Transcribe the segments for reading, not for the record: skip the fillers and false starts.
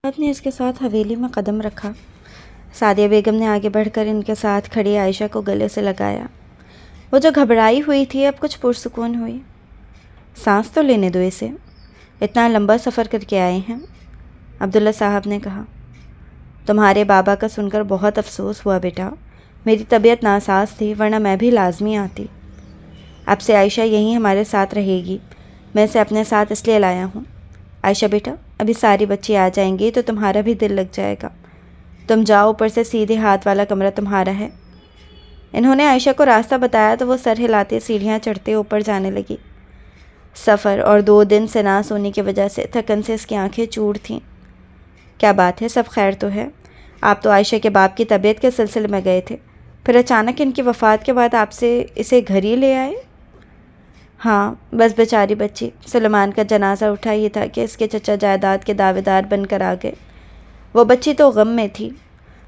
صاحب نے اس کے ساتھ حویلی میں قدم رکھا۔ سعدیہ بیگم نے آگے بڑھ کر ان کے ساتھ کھڑی عائشہ کو گلے سے لگایا۔ وہ جو گھبرائی ہوئی تھی اب کچھ پرسکون ہوئی۔ سانس تو لینے دو اسے، اتنا لمبا سفر کر کے آئے ہیں، عبداللہ صاحب نے کہا۔ تمہارے بابا کا سن کر بہت افسوس ہوا بیٹا، میری طبیعت ناساز تھی ورنہ میں بھی لازمی آتی۔ اب سے عائشہ یہیں ہمارے ساتھ رہے گی، میں اسے اپنے ساتھ اس لیے لایا ہوں۔ عائشہ بیٹا، ابھی ساری بچی آ جائیں گی تو تمہارا بھی دل لگ جائے گا، تم جاؤ، اوپر سے سیدھے ہاتھ والا کمرہ تمہارا ہے۔ انہوں نے عائشہ کو راستہ بتایا تو وہ سر ہلاتے سیڑھیاں چڑھتے اوپر جانے لگی۔ سفر اور 2 دن سے نہ سونے کی وجہ سے تھکن سے اس کی آنکھیں چور تھیں۔ کیا بات ہے، سب خیر تو ہے؟ آپ تو عائشہ کے باپ کی طبیعت کے سلسلے میں گئے تھے، پھر اچانک ان کی وفات کے بعد آپ سے اسے گھر ہی لے آئے؟ ہاں، بس بیچاری بچی، سلیمان کا جنازہ اٹھا ہی تھا کہ اس کے چچا جائیداد کے دعوے دار بن کر آ گئے۔ وہ بچی تو غم میں تھی۔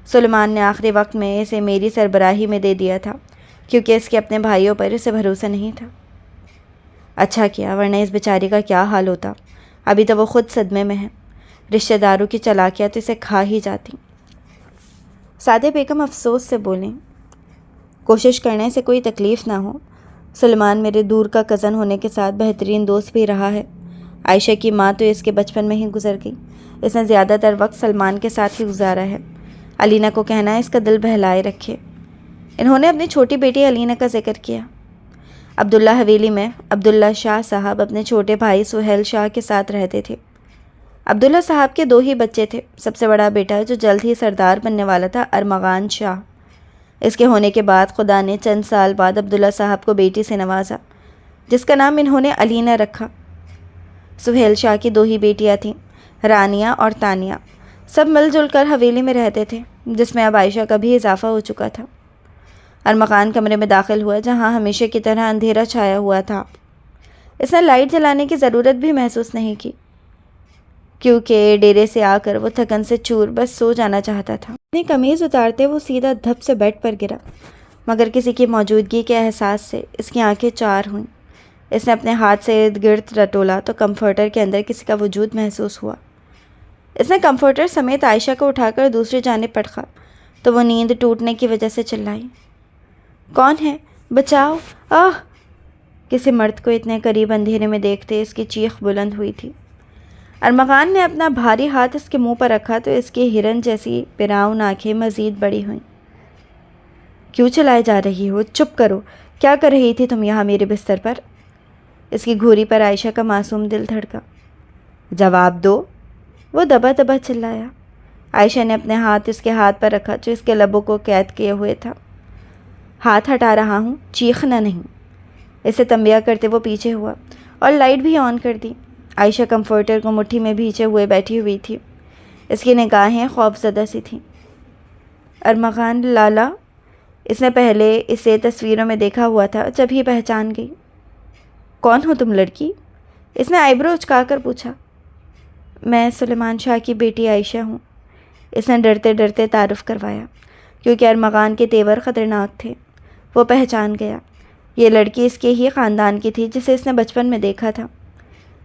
سلیمان نے آخری وقت میں اسے میری سربراہی میں دے دیا تھا کیونکہ اس کے اپنے بھائیوں پر اسے بھروسہ نہیں تھا۔ اچھا کیا، ورنہ اس بیچاری کا کیا حال ہوتا؟ ابھی تو وہ خود صدمے میں ہے، رشتہ داروں کی چالاکیاں تو اسے کھا ہی جاتی۔ سعدیہ بیگم افسوس سے بولیں، کوشش کرنے سے کوئی تکلیف نہ ہو، سلیمان میرے دور کا کزن ہونے کے ساتھ بہترین دوست بھی رہا ہے۔ عائشہ کی ماں تو اس کے بچپن میں ہی گزر گئی، اس نے زیادہ تر وقت سلمان کے ساتھ ہی گزارا ہے۔ علینا کو کہنا ہے اس کا دل بہلائے رکھے۔ انہوں نے اپنی چھوٹی بیٹی علینا کا ذکر کیا۔ عبداللہ حویلی میں عبداللہ شاہ صاحب اپنے چھوٹے بھائی سہیل شاہ کے ساتھ رہتے تھے۔ عبداللہ صاحب کے 2 ہی بچے تھے، سب سے بڑا بیٹا جو جلد ہی سردار بننے والا تھا ارمغان شاہ۔ اس کے ہونے کے بعد خدا نے چند سال بعد عبداللہ صاحب کو بیٹی سے نوازا جس کا نام انہوں نے علینا رکھا۔ سہیل شاہ کی 2 ہی بیٹیاں تھیں، رانیہ اور تانیہ۔ سب مل جل کر حویلی میں رہتے تھے جس میں اب عائشہ کا بھی اضافہ ہو چکا تھا۔ ارمغان کمرے میں داخل ہوا جہاں ہمیشہ کی طرح اندھیرا چھایا ہوا تھا۔ اس نے لائٹ جلانے کی ضرورت بھی محسوس نہیں کی کیونکہ ڈیرے سے آ کر وہ تھکن سے چور بس سو جانا چاہتا تھا۔ اپنی قمیض اتارتے وہ سیدھا دھپ سے بیڈ پر گرا، مگر کسی کی موجودگی کے احساس سے اس کی آنکھیں چار ہوئیں۔ اس نے اپنے ہاتھ سے ارد گرد رٹولا تو کمفرٹر کے اندر کسی کا وجود محسوس ہوا۔ اس نے کمفرٹر سمیت عائشہ کو اٹھا کر دوسری جانب پٹکا تو وہ نیند ٹوٹنے کی وجہ سے چلائی، کون ہے؟ بچاؤ! آہ! کسی مرد کو اتنے قریب اندھیرے میں دیکھتے اس کی چیخ بلند ہوئی تھی۔ ارمغان نے اپنا بھاری ہاتھ اس کے منہ پر رکھا تو اس کی ہرن جیسی براؤن آنکھیں مزید بڑی ہوئیں۔ کیوں چلائے جا رہی ہو؟ چپ کرو! کیا کر رہی تھی تم یہاں میرے بستر پر؟ اس کی گھوری پر عائشہ کا معصوم دل دھڑکا۔ جواب دو! وہ دبا دبا چلایا۔ عائشہ نے اپنے ہاتھ اس کے ہاتھ پر رکھا جو اس کے لبوں کو قید کیے ہوئے تھا۔ ہاتھ ہٹا رہا ہوں، چیخنا نہیں۔ اسے تنبیہ کرتے وہ پیچھے ہوا اور لائٹ بھی آن کر دی۔ عائشہ کمفرٹر کو مٹھی میں بھینچے ہوئے بیٹھی ہوئی تھی، اس کی نگاہیں خوف زدہ سی تھیں۔ ارمغان لالا، اس نے پہلے اسے تصویروں میں دیکھا ہوا تھا، جب ہی پہچان گئی۔ کون ہو تم لڑکی؟ اس نے آئی برو اچکا کر پوچھا۔ میں سلیمان شاہ کی بیٹی عائشہ ہوں، اس نے ڈرتے ڈرتے تعارف کروایا کیونکہ ارمغان کے تیور خطرناک تھے۔ وہ پہچان گیا، یہ لڑکی اس کے ہی خاندان کی تھی جسے اس نے بچپن میں دیکھا تھا۔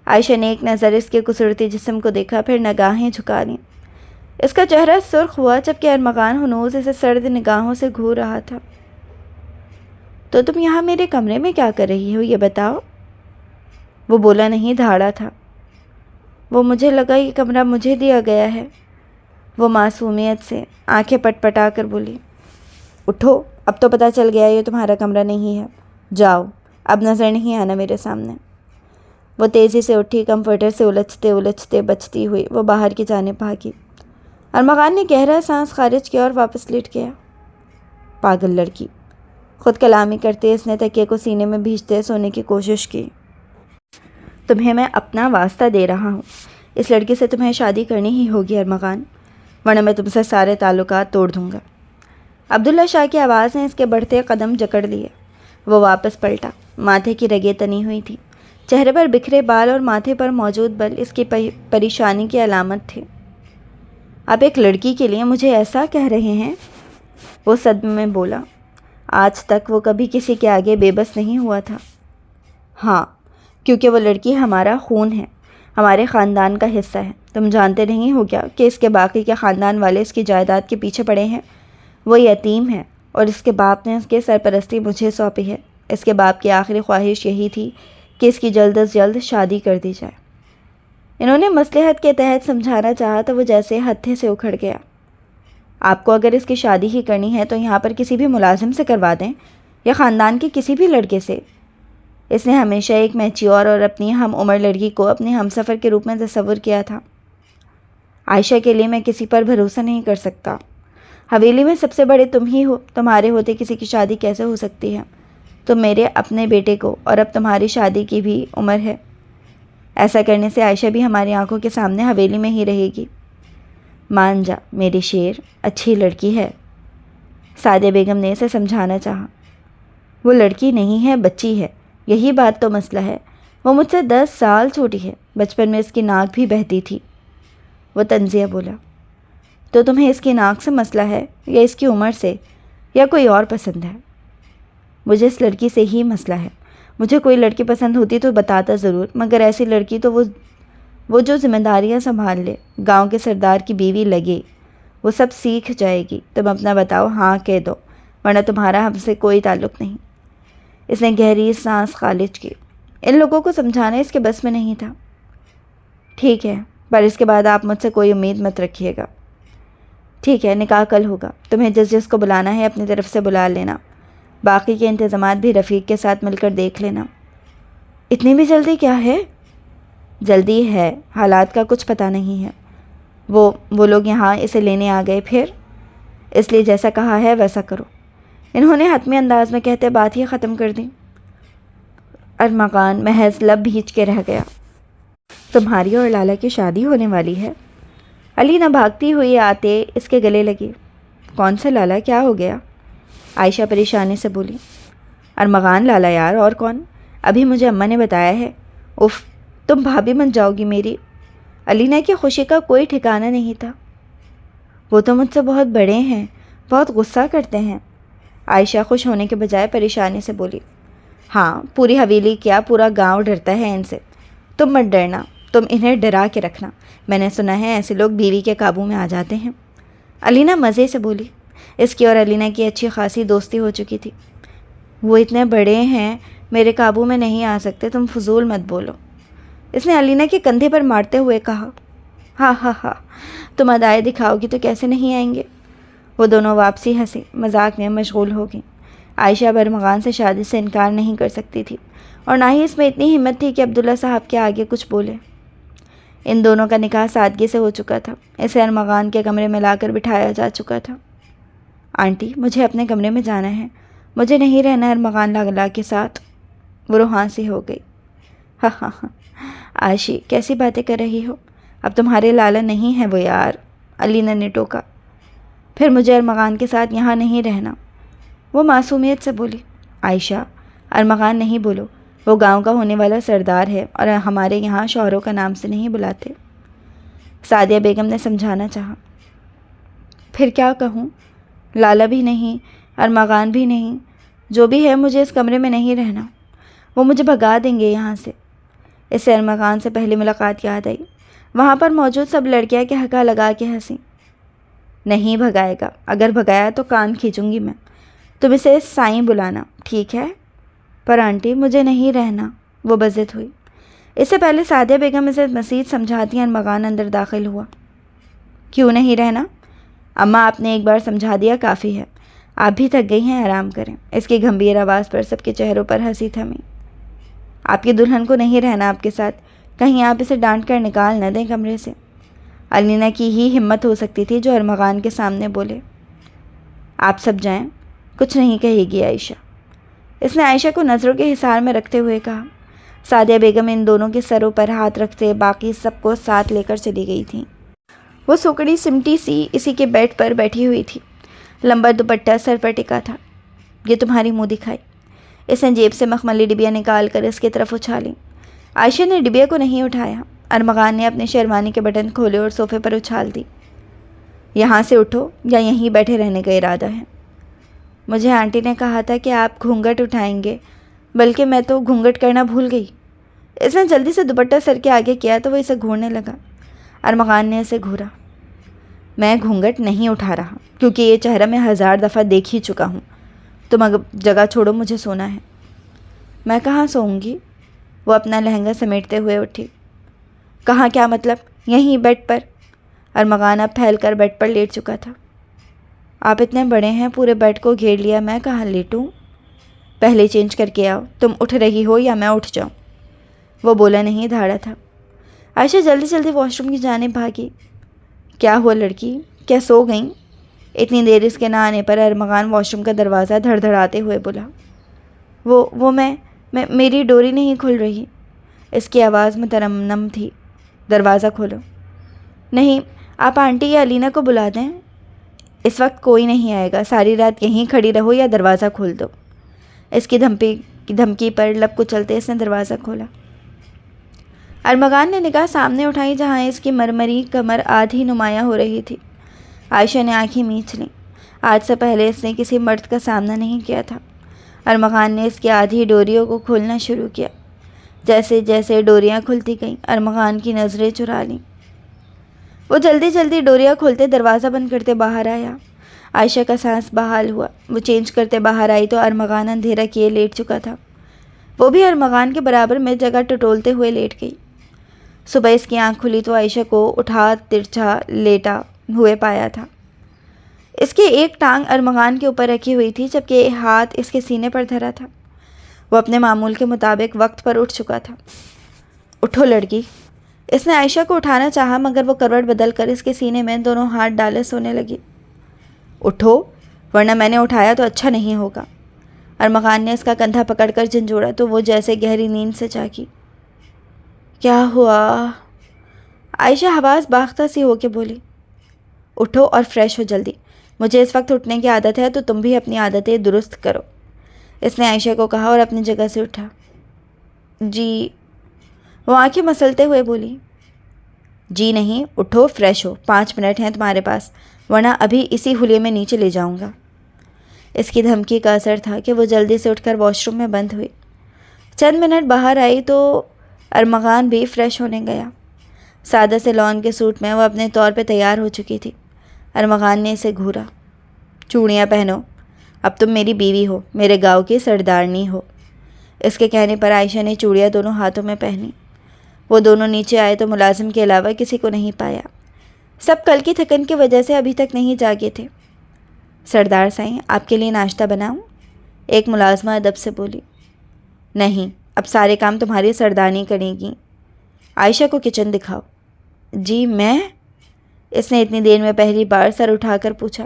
عائشہ نے ایک نظر اس کے کسرتی جسم کو دیکھا، پھر نگاہیں جھکا لیں۔ اس کا چہرہ سرخ ہوا جبکہ ارمغان ہنوز اسے سرد نگاہوں سے گھور رہا تھا۔ تو تم یہاں میرے کمرے میں کیا کر رہی ہو یہ بتاؤ؟ وہ بولا نہیں، دھاڑا تھا۔ وہ مجھے لگا یہ کمرہ مجھے دیا گیا ہے، وہ معصومیت سے آنکھیں پٹ پٹا کر بولی۔ اٹھو، اب تو پتہ چل گیا یہ تمہارا کمرہ نہیں ہے، جاؤ، اب نظر نہیں آنا میرے سامنے۔ وہ تیزی سے اٹھی، کمفرٹر سے الجھتے الجھتے بچتی ہوئی وہ باہر کی جانب بھاگی۔ ارمغان نے گہرا سانس خارج کیا اور واپس لیٹ گیا۔ پاگل لڑکی! خود کلامی کرتے اس نے تکیے کو سینے میں بھیجتے سونے کی کوشش کی۔ تمہیں میں اپنا واسطہ دے رہا ہوں، اس لڑکی سے تمہیں شادی کرنی ہی ہوگی ارمغان، ورنہ میں تم سے سارے تعلقات توڑ دوں گا۔ عبداللہ شاہ کی آواز نے اس کے بڑھتے قدم جکڑ لیے۔ وہ واپس پلٹا، ماتھے کی رگیں تنی ہوئی تھیں، چہرے پر بکھرے بال اور ماتھے پر موجود بل اس کی پریشانی کی علامت تھے۔ آپ ایک لڑکی کے لیے مجھے ایسا کہہ رہے ہیں؟ وہ صدمے میں بولا۔ آج تک وہ کبھی کسی کے آگے بے بس نہیں ہوا تھا۔ ہاں، کیونکہ وہ لڑکی ہمارا خون ہے، ہمارے خاندان کا حصہ ہے۔ تم جانتے نہیں ہو کیا کہ اس کے باقی کے خاندان والے اس کی جائیداد کے پیچھے پڑے ہیں؟ وہ یتیم ہے اور اس کے باپ نے اس کی سرپرستی مجھے سونپی ہے۔ اس کے باپ کی آخری خواہش یہی تھی کہ اس کی جلد از جلد شادی کر دی جائے۔ انہوں نے مصلحت کے تحت سمجھانا چاہا تو وہ جیسے ہتھے سے اکھڑ گیا۔ آپ کو اگر اس کی شادی ہی کرنی ہے تو یہاں پر کسی بھی ملازم سے کروا دیں یا خاندان کے کسی بھی لڑکے سے۔ اس نے ہمیشہ ایک میچیور اور اپنی ہم عمر لڑکی کو اپنے ہم سفر کے روپ میں تصور کیا تھا۔ عائشہ کے لیے میں کسی پر بھروسہ نہیں کر سکتا۔ حویلی میں سب سے بڑے تم ہی ہو، تمہارے ہوتے کسی کی شادی کیسے ہو سکتی ہے؟ تم میرے اپنے بیٹے کو، اور اب تمہاری شادی کی بھی عمر ہے۔ ایسا کرنے سے عائشہ بھی ہماری آنکھوں کے سامنے حویلی میں ہی رہے گی۔ مان جا میری شیر، اچھی لڑکی ہے۔ سعدیہ بیگم نے اسے سمجھانا چاہا۔ وہ لڑکی نہیں ہے، بچی ہے، یہی بات تو مسئلہ ہے۔ وہ مجھ سے 10 سال چھوٹی ہے، بچپن میں اس کی ناک بھی بہتی تھی۔ وہ طنزیہ بولا۔ تو تمہیں اس کی ناک سے مسئلہ ہے یا اس کی عمر سے یا کوئی اور پسند ہے؟ مجھے اس لڑکی سے ہی مسئلہ ہے۔ مجھے کوئی لڑکی پسند ہوتی تو بتاتا ضرور، مگر ایسی لڑکی تو وہ جو ذمہ داریاں سنبھال لے، گاؤں کے سردار کی بیوی لگے، وہ سب سیکھ جائے گی۔ تم اپنا بتاؤ، ہاں کہہ دو، ورنہ تمہارا ہم سے کوئی تعلق نہیں۔ اس نے گہری سانس خارج کی۔ ان لوگوں کو سمجھانا اس کے بس میں نہیں تھا۔ ٹھیک ہے، پر اس کے بعد آپ مجھ سے کوئی امید مت رکھیے گا۔ ٹھیک ہے، نکاح کل ہوگا۔ تمہیں جس کو بلانا ہے اپنی طرف سے بلا لینا، باقی کے انتظامات بھی رفیق کے ساتھ مل کر دیکھ لینا۔ اتنی بھی جلدی کیا ہے؟ جلدی ہے، حالات کا کچھ پتہ نہیں ہے۔ وہ لوگ یہاں اسے لینے آ گئے، پھر اس لیے جیسا کہا ہے ویسا کرو۔ انہوں نے حتمی انداز میں کہتے بات ہی ختم کر دی۔ ارمغان محض لب بھیج کے رہ گیا۔ تمہاری اور لالا کی شادی ہونے والی ہے؟ علی نہ بھاگتی ہوئی آتے اس کے گلے لگی۔ کون سے لالا، کیا ہو گیا؟ عائشہ پریشانی سے بولی۔ ارمغان لالا یار، اور کون؟ ابھی مجھے اماں نے بتایا ہے۔ اف، تم بھابھی بن جاؤ گی میری۔ علینا کی خوشی کا کوئی ٹھکانہ نہیں تھا۔ وہ تو مجھ سے بہت بڑے ہیں، بہت غصہ کرتے ہیں۔ عائشہ خوش ہونے کے بجائے پریشانی سے بولی۔ ہاں، پوری حویلی کیا پورا گاؤں ڈرتا ہے ان سے۔ تم مت ڈرنا، تم انہیں ڈرا کے رکھنا۔ میں نے سنا ہے ایسے لوگ بیوی کے قابو میں آ جاتے ہیں۔ علینا مزے سے بولی۔ اس کی اور علینا کی اچھی خاصی دوستی ہو چکی تھی۔ وہ اتنے بڑے ہیں، میرے قابو میں نہیں آ سکتے، تم فضول مت بولو۔ اس نے علینا کے کندھے پر مارتے ہوئے کہا۔ ہاں ہاں ہاں، تم ادائیں دکھاؤ گی تو کیسے نہیں آئیں گے۔ وہ دونوں واپسی ہنسی مذاق میں مشغول ہو گئیں۔ عائشہ ارمغان سے شادی سے انکار نہیں کر سکتی تھی، اور نہ ہی اس میں اتنی ہمت تھی کہ عبداللہ صاحب کے آگے کچھ بولے۔ ان دونوں کا نکاح سادگی سے ہو چکا تھا۔ اسے ارمغان کے کمرے میں لا کر بٹھایا جا چکا تھا۔ آنٹی، مجھے اپنے کمرے میں جانا ہے، مجھے نہیں رہنا ارمغان لالا کے ساتھ۔ وہ روحاں سی ہو گئی۔ ہاں ہاں ہاں، عائشی کیسی باتیں کر رہی ہو؟ اب تمہارے لالا نہیں ہے وہ یار، علینا نے ٹوکا۔ پھر مجھے ارمغان کے ساتھ یہاں نہیں رہنا، وہ معصومیت سے بولی۔ عائشہ، ارمغان نہیں بولو، وہ گاؤں کا ہونے والا سردار ہے اور ہمارے یہاں شوہروں کا نام سے نہیں بلاتے۔ سعدیہ بیگم نے سمجھانا چاہا۔ پھر کیا کہوں؟ لالا بھی نہیں، ارمغان بھی نہیں، جو بھی ہے مجھے اس کمرے میں نہیں رہنا۔ وہ مجھے بھگا دیں گے یہاں سے۔ اس سے ارمغان سے پہلی ملاقات یاد آئی۔ وہاں پر موجود سب لڑکیاں کے ہکا لگا کے ہنسی۔ نہیں بھگائے گا، اگر بھگایا تو کان کھینچوں گی میں۔ تم اسے سائیں بلانا، ٹھیک ہے؟ پر آنٹی، مجھے نہیں رہنا، وہ بضد ہوئی۔ اس سے پہلے سعدیہ بیگم اسے مزید سمجھاتی ارمغان اندر داخل ہوا۔ کیوں نہیں رہنا؟ اماں، آپ نے ایک بار سمجھا دیا کافی ہے، آپ بھی تھک گئی ہیں، آرام کریں۔ اس کی گمبھیر آواز پر سب کے چہروں پر ہنسی تھمی۔ آپ کی دلہن کو نہیں رہنا آپ کے ساتھ، کہیں آپ اسے ڈانٹ کر نکال نہ دیں کمرے سے۔ علینا کی ہی ہمت ہو سکتی تھی جو ارمغان کے سامنے بولے۔ آپ سب جائیں، کچھ نہیں کہے گی عائشہ۔ اس نے عائشہ کو نظروں کے حصار میں رکھتے ہوئے کہا۔ سعدیہ بیگم ان دونوں کے سروں پر ہاتھ رکھتے باقی سب کو ساتھ لے کر چلی گئی تھیں۔ وہ سوکڑی سمٹی سی اسی کے بیڈ پر بیٹھی ہوئی تھی، لمبا دوپٹہ سر پر ٹکا تھا۔ یہ تمہاری منہ دکھائی۔ اس نے جیب سے مخملی ڈبیا نکال کر اس کی طرف اچھالی۔ عائشہ نے ڈبیا کو نہیں اٹھایا۔ ارمغان نے اپنے شیروانی کے بٹن کھولے اور صوفے پر اچھال دی۔ یہاں سے اٹھو یا یہیں بیٹھے رہنے کا ارادہ ہے؟ مجھے آنٹی نے کہا تھا کہ آپ گھونگھٹ اٹھائیں گے، بلکہ میں تو گھونگھٹ کرنا بھول گئی۔ اس نے جلدی سے دوپٹہ سر کے آگے کیا تو وہ اسے گھورنے لگا۔ ارمغان نے اسے گھورا۔ میں گھونگھٹ نہیں اٹھا رہا کیونکہ یہ چہرہ میں 1000 دفعہ دیکھ ہی چکا ہوں۔ تم جگہ چھوڑو، مجھے سونا ہے۔ میں کہاں سوؤں گی؟ وہ اپنا لہنگا سمیٹتے ہوئے اٹھی۔ کہاں کیا مطلب؟ یہیں بیڈ پر۔ ارمغان اب پھیل کر بیڈ پر لیٹ چکا تھا۔ آپ اتنے بڑے ہیں، پورے بیڈ کو گھیر لیا، میں کہاں لیٹوں؟ پہلے چینج کر کے آؤ۔ تم اٹھ رہی ہو یا میں اٹھ جاؤں؟ وہ بولا نہیں دھاڑا تھا۔ عائشہ جلدی جلدی واش روم کی جانب بھاگی۔ کیا ہوا لڑکی، کیا سو گئیں؟ اتنی دیر اس کے نہ آنے پر ارمغان واش روم کا دروازہ دھڑ دھڑاتے ہوئے بولا۔ وہ میری ڈوری نہیں کھل رہی۔ اس کی آواز مترنم تھی۔ دروازہ کھولو۔ نہیں، آپ آنٹی یا علینا کو بلا دیں۔ اس وقت کوئی نہیں آئے گا، ساری رات یہیں کھڑی رہو یا دروازہ کھول دو۔ اس کی دھمکی پر لب کچلتے اس نے دروازہ کھولا۔ ارمغان نے نگاہ سامنے اٹھائی جہاں اس کی مرمری کمر آدھی نمایاں ہو رہی تھی۔ عائشہ نے آنکھیں میچ لیں۔ آج سے پہلے اس نے کسی مرد کا سامنا نہیں کیا تھا۔ ارمغان نے اس کی آدھی ڈوریوں کو کھولنا شروع کیا۔ جیسے جیسے ڈوریاں کھلتی گئیں، ارمغان کی نظریں چرا لیں۔ وہ جلدی جلدی ڈوریاں کھولتے دروازہ بند کرتے باہر آیا۔ عائشہ کا سانس بحال ہوا۔ وہ چینج کرتے باہر آئی تو ارمغان اندھیرا کیے لیٹ چکا تھا۔ وہ بھی ارمغان کے برابر میں جگہ ٹٹولتے ہوئے لیٹ گئی۔ صبح اس کی آنکھ کھلی تو عائشہ کو اٹھا ترچھا لیٹا ہوئے پایا تھا۔ اس کی ایک ٹانگ ارمغان کے اوپر رکھی ہوئی تھی جبکہ ہاتھ اس کے سینے پر دھرا تھا۔ وہ اپنے معمول کے مطابق وقت پر اٹھ چکا تھا۔ اٹھو لڑکی۔ اس نے عائشہ کو اٹھانا چاہا مگر وہ کروٹ بدل کر اس کے سینے میں دونوں ہاتھ ڈالے سونے لگی۔ اٹھو ورنہ میں نے اٹھایا تو اچھا نہیں ہوگا۔ ارمغان نے اس کا کندھا پکڑ کر جھنجھوڑا تو وہ جیسے گہری نیند سے جاگی۔ کیا ہوا؟ عائشہ حواس باختہ سی ہو کے بولی۔ اٹھو اور فریش ہو جلدی، مجھے اس وقت اٹھنے کی عادت ہے تو تم بھی اپنی عادتیں درست کرو۔ اس نے عائشہ کو کہا اور اپنی جگہ سے اٹھا۔ جی، وہ آنکھیں مسلتے ہوئے بولی۔ جی نہیں، اٹھو فریش ہو، 5 منٹ ہیں تمہارے پاس ورنہ ابھی اسی حلیے میں نیچے لے جاؤں گا۔ اس کی دھمکی کا اثر تھا کہ وہ جلدی سے اٹھ کر واش روم میں بند ہوئی۔ چند منٹ باہر آئی تو ارمغان بھی فریش ہونے گیا۔ سادہ سے لون کے سوٹ میں وہ اپنے طور پہ تیار ہو چکی تھی۔ ارمغان نے اسے گھورا۔ چوڑیاں پہنو، اب تم میری بیوی ہو، میرے گاؤں کی سردارنی ہو۔ اس کے کہنے پر عائشہ نے چوڑیاں دونوں ہاتھوں میں پہنی۔ وہ دونوں نیچے آئے تو ملازم کے علاوہ کسی کو نہیں پایا۔ سب کل کی تھکن کی وجہ سے ابھی تک نہیں جاگے تھے۔ سردار سائیں، آپ کے لیے ناشتہ بناؤں؟ ایک ملازمہ ادب سے بولی۔ نہیں، اب سارے کام تمہاری سردارنی کرے گی۔ عائشہ کو کچن دکھاؤ۔ جی میں؟ اس نے اتنی دیر میں پہلی بار سر اٹھا کر پوچھا۔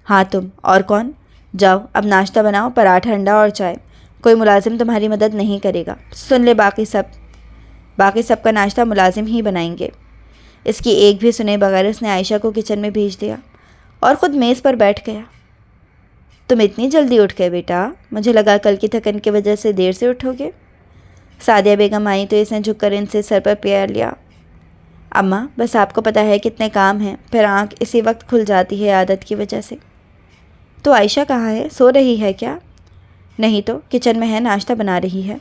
ہاں تم، اور کون؟ جاؤ اب ناشتہ بناؤ، پراٹھا انڈا اور چائے۔ کوئی ملازم تمہاری مدد نہیں کرے گا۔ سن لے باقی سب کا ناشتہ ملازم ہی بنائیں گے۔ اس کی ایک بھی سنے بغیر اس نے عائشہ کو کچن میں بھیج دیا اور خود میز پر بیٹھ گیا۔ تم اتنی جلدی اٹھ گئے بیٹا؟ مجھے لگا کل کی تھکن کی وجہ سے دیر سے اٹھو گے۔ سعدیہ بیگم آئی تو اس نے جھک کر ان سے سر پر پیار لیا۔ اماں، بس آپ کو پتہ ہے کتنے کام ہیں، پھر آنکھ اسی وقت کھل جاتی ہے عادت کی وجہ سے۔ تو عائشہ کہاں ہے؟ سو رہی ہے کیا؟ نہیں تو کچن میں ہے، ناشتہ بنا رہی ہے۔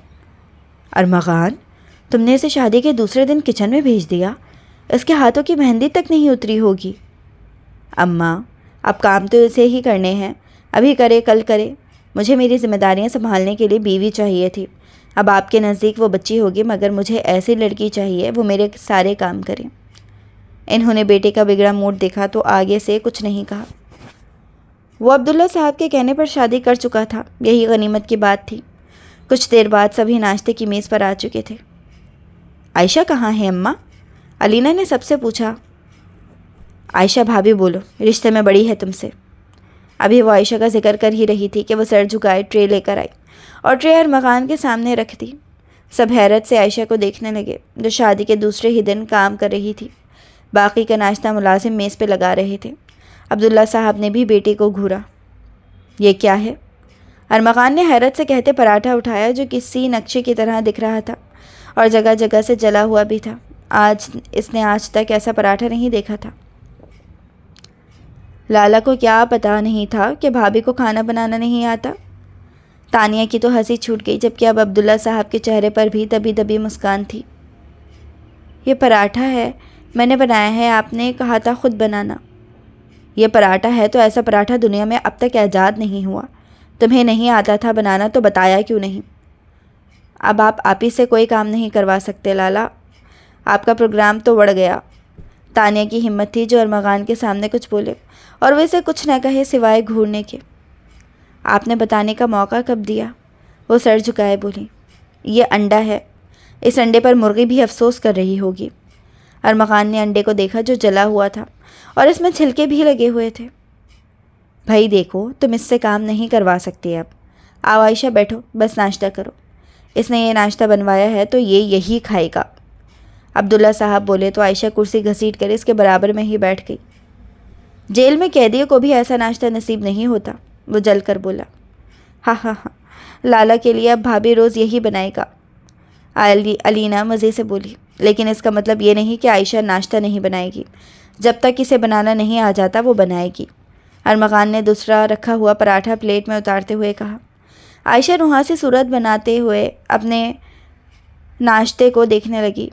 ارمغان، تم نے اسے شادی کے دوسرے دن کچن میں بھیج دیا؟ اس کے ہاتھوں کی مہندی تک نہیں اتری ہوگی۔ اماں، اب کام تو اسے ہی کرنے ہیں، ابھی کرے کل کرے۔ مجھے میری ذمہ داریاں سنبھالنے کے لیے بیوی چاہیے تھی۔ اب آپ کے نزدیک وہ بچی ہوگی مگر مجھے ایسی لڑکی چاہیے وہ میرے سارے کام کرے۔ انہوں نے بیٹے کا بگڑا موڈ دیکھا تو آگے سے کچھ نہیں کہا۔ وہ عبداللہ صاحب کے کہنے پر شادی کر چکا تھا، یہی غنیمت کی بات تھی۔ کچھ دیر بعد سبھی ناشتے کی میز پر آ چکے تھے۔ عائشہ کہاں ہے اماں؟ علینا نے سب سے پوچھا۔ عائشہ بھابھی بولو، رشتے میں بڑی ہے تم سے۔ ابھی وہ عائشہ کا ذکر کر ہی رہی تھی کہ وہ سر جھکائے ٹرے لے کر آئی اور ٹرے ارمغان کے سامنے رکھ دی۔ سب حیرت سے عائشہ کو دیکھنے لگے جو شادی کے دوسرے ہی دن کام کر رہی تھی۔ باقی کا ناشتہ ملازم میز پہ لگا رہے تھے۔ عبداللہ صاحب نے بھی بیٹے کو گھورا۔ یہ کیا ہے؟ ارمغان نے حیرت سے کہتے پراٹھا اٹھایا جو کسی نقشے کی طرح دکھ رہا تھا اور جگہ جگہ سے جلا ہوا بھی تھا۔ اس نے آج تک ایسا پراٹھا نہیں دیکھا تھا۔ لالا کو کیا پتہ نہیں تھا کہ بھابھی کو کھانا بنانا نہیں آتا؟ تانیہ کی تو ہنسی چھوٹ گئی، جبکہ اب عبداللہ صاحب کے چہرے پر بھی دبی دبی مسکان تھی۔ یہ پراٹھا ہے، میں نے بنایا ہے، آپ نے کہا تھا خود بنانا۔ یہ پراٹھا ہے تو ایسا پراٹھا دنیا میں اب تک ایجاد نہیں ہوا۔ تمہیں نہیں آتا تھا بنانا تو بتایا کیوں نہیں؟ اب آپ ہی سے کوئی کام نہیں کروا سکتے لالا، آپ کا پروگرام تو بڑھ گیا۔ تانیہ کی ہمت تھی جو ارمغان کے سامنے کچھ بولے اور وہ اسے کچھ نہ کہے سوائے گھورنے کے۔ آپ نے بتانے کا موقع کب دیا؟ وہ سر جھکائے بولی۔ یہ انڈا ہے، اس انڈے پر مرغی بھی افسوس کر رہی ہوگی۔ ارمغان نے انڈے کو دیکھا جو جلا ہوا تھا اور اس میں چھلکے بھی لگے ہوئے تھے۔ بھائی دیکھو، تم اس سے کام نہیں کروا سکتی اب۔ آؤ عائشہ بیٹھو، بس ناشتہ کرو۔ اس نے یہ ناشتہ بنوایا ہے تو یہ یہی کھائے گا۔ عبداللہ صاحب بولے تو عائشہ کرسی گھسیٹ کر اس کے برابر میں ہی بیٹھ گئی۔ جیل میں قیدیوں کو بھی ایسا ناشتہ نصیب نہیں ہوتا، وہ جل کر بولا۔ ہاں ہاں ہاں، لالا کے لیے اب بھابھی روز یہی بنائے گا، علینا مزے سے بولی۔ لیکن اس کا مطلب یہ نہیں کہ عائشہ ناشتہ نہیں بنائے گی، جب تک اسے بنانا نہیں آ جاتا وہ بنائے گی۔ ارمغان نے دوسرا رکھا ہوا پراٹھا پلیٹ میں اتارتے ہوئے کہا۔ عائشہ روحاں صورت بناتے ہوئے اپنے ناشتے کو دیکھنے لگی